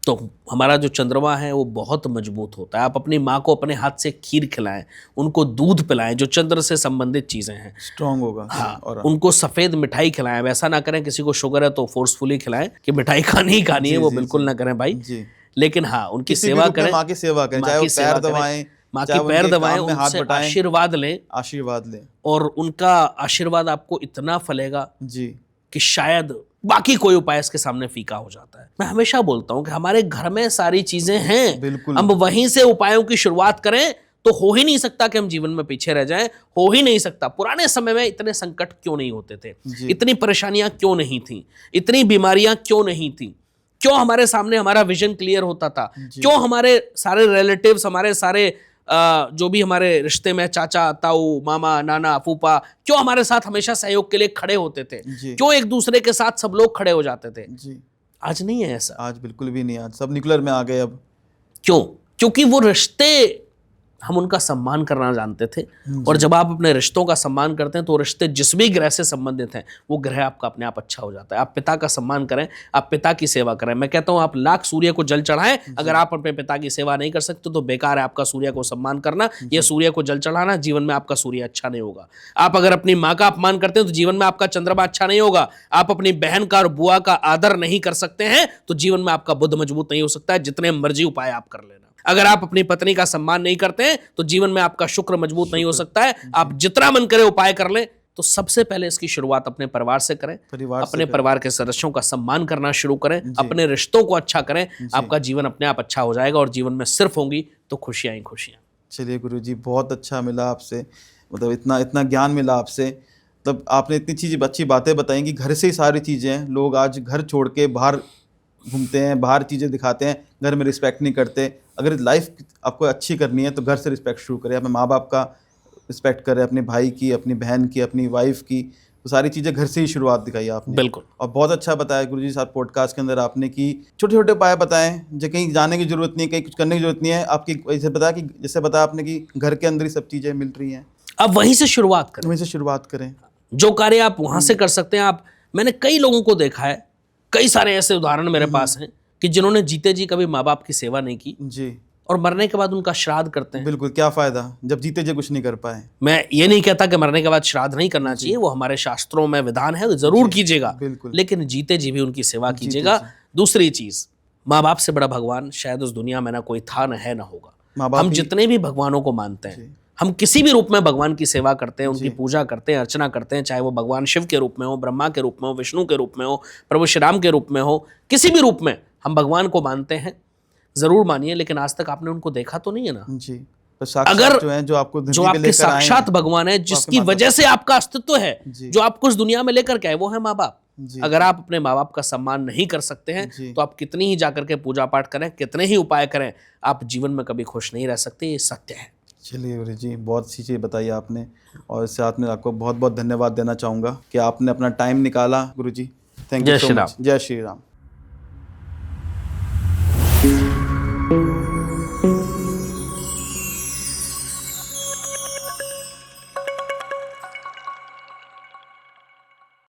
तो हमारा जो चंद्रमा है वो बहुत मजबूत होता है। आप अपनी माँ को अपने हाथ से खीर खिलाएं, उनको दूध पिलाएं, जो चंद्र से संबंधित चीज़ें हैं। स्ट्रांग होगा। हाँ, और उनको सफ़ेद मिठाई खिलाएं। वैसा ना करें किसी को शुगर है तो फोर्सफुली खिलाएं कि मिठाई खानी ही खानी है, जी, वो जी, बिल्कुल जी। ना करें भाई। जी लेकिन हाँ, उनकी किसी भी सेवा रूप में करें, माँ की सेवा करें, माँ चाहे वो की सेवा पैर करें, दबाएं, माँ चाहे की पैर उनके दबाएं, काम में हाथ उनसे बटाएं, आशीर्वाद लें। आशीर्वाद लें। और उनका आशीर्वाद आपको इतना फलेगा जी कि शायद बाकी कोई उपाय इसके सामने फीका हो जाता है। मैं हमेशा बोलता हूं कि हमारे घर में सारी चीजें हैं, बिल्कुल। हम वहीं से उपायों की शुरुआत करें तो हो ही नहीं सकता कि हम जीवन में पीछे रह जाएं। हो ही नहीं सकता। पुराने समय में इतने संकट क्यों नहीं होते थे? जी। इतनी परेशानियां क्यों नहीं थी? इतनी बीमारियां क्यों नहीं थी? क्यों हमारे सामने हमारा विजन क्लियर होता था? क्यों हमारे सारे रिलेटिव्स, हमारे सारे जो भी हमारे रिश्ते में चाचा, ताऊ, मामा, नाना, फूफा, क्यों हमारे साथ हमेशा सहयोग के लिए खड़े होते थे? जी क्यों एक दूसरे के साथ सब लोग खड़े हो जाते थे? जी आज नहीं है ऐसा। आज बिल्कुल भी नहीं। आज सब न्यूक्लियर में आ गए अब। क्यों? क्योंकि वो रिश्ते हम उनका सम्मान करना जानते थे। और जब आप अपने रिश्तों का सम्मान करते हैं तो रिश्ते जिस भी ग्रह से संबंधित हैं वो ग्रह आपका अपने आप अच्छा हो जाता है। आप पिता का सम्मान करें, आप पिता की सेवा करें। मैं कहता हूं आप लाख सूर्य को जल चढ़ाएं, अगर आप अपने पिता की सेवा नहीं कर सकते तो बेकार है आपका सूर्य को सम्मान करना या सूर्य को जल चढ़ाना। जीवन में आपका सूर्य अच्छा नहीं होगा। आप अगर अपनी माँ का अपमान करते हैं तो जीवन में आपका चंद्रमा अच्छा नहीं होगा। आप अपनी बहन का और बुआ का आदर नहीं कर सकते हैं तो जीवन में आपका बुद्ध मजबूत नहीं हो सकता है, जितने मर्जी उपाय आप कर लेना। अगर आप अपनी पत्नी का सम्मान नहीं करते हैं तो जीवन में आपका शुक्र मजबूत नहीं हो सकता है। आप जितना मन करे उपाय कर लें। तो सबसे पहले इसकी शुरुआत अपने परिवार से करें, अपने परिवार के सदस्यों का सम्मान करना शुरू करें, अपने रिश्तों को अच्छा करें। आपका जीवन अपने आप अच्छा हो जाएगा और जीवन में सिर्फ होंगी तो खुशियां ही खुशियां। चलिए गुरुजी, बहुत अच्छा मिला आपसे, मतलब इतना इतना ज्ञान मिला आपसे। तब आपने इतनी चीज़ अच्छी बातें बताई कि घर से ही सारी चीज़ें हैं। लोग आज घर छोड़ के बाहर घूमते हैं, बाहर चीज़ें दिखाते हैं, घर में रिस्पेक्ट नहीं करते। अगर लाइफ आपको अच्छी करनी है तो घर से रिस्पेक्ट शुरू करें। अपने माँ बाप का रिस्पेक्ट करें, अपने भाई की, अपनी बहन की, अपनी वाइफ की। तो सारी चीज़ें घर से ही शुरुआत दिखाई आपने। बिल्कुल। और बहुत अच्छा बताया गुरुजी साहब पॉडकास्ट के अंदर आपने कि छोटे छोटे उपाय बताएं जो कहीं जाने की जरूरत नहीं है, कहीं कुछ करने की जरूरत नहीं है। आपकी जैसे बताया आपने कि घर के अंदर ही सब चीज़ें मिल रही हैं, अब वहीं से शुरुआत करें। वहीं से शुरुआत करें। जो कार्य आप वहां से कर सकते हैं। आप, मैंने कई लोगों को देखा है, कई सारे ऐसे उदाहरण मेरे पास हैं कि जिन्होंने जीते जी कभी माँ बाप की सेवा नहीं की जी। और मरने के बाद उनका श्राद्ध करते हैं। बिल्कुल, क्या फ़ायदा जब जीते जी कुछ नहीं कर पाए। मैं ये नहीं कहता कि मरने के बाद श्राद्ध नहीं करना चाहिए, वो हमारे शास्त्रों में विधान है, जरूर कीजिएगा, बिल्कुल। लेकिन जीते जी भी उनकी सेवा कीजिएगा। दूसरी चीज, माँ बाप से बड़ा भगवान शायद उस दुनिया में ना कोई था, ना है, ना होगा। हम जितने भी भगवानों को मानते हैं, हम किसी भी रूप में भगवान की सेवा करते हैं, उनकी पूजा करते हैं, अर्चना करते हैं, चाहे वो भगवान शिव के रूप में हो, ब्रह्मा के रूप में हो, विष्णु के रूप में हो, प्रभु श्री राम के रूप में हो, किसी भी रूप में हम भगवान को मानते हैं। जरूर मानिए, लेकिन आज तक आपने उनको देखा तो नहीं है ना। जी। तो साक्षात अगर जो है, जो आपको जो आपके साक्षात भगवान है, जिसकी वजह से आपका अस्तित्व है, जो आपको इस दुनिया में लेकर के आए, वो है माँ बाप। अगर आप अपने माँ बाप का सम्मान नहीं कर सकते हैं तो आप कितनी ही जाकर के पूजा पाठ करें, कितने ही उपाय करें, आप जीवन में कभी खुश नहीं रह सकते। ये सत्य है। चलिए गुरु जी, बहुत सी चीज़ बताई आपने और साथ में आपको बहुत बहुत धन्यवाद देना चाहूँगा कि आपने अपना टाइम निकाला। गुरु जी, थैंक यू जय सो श्री मच। जय श्री राम।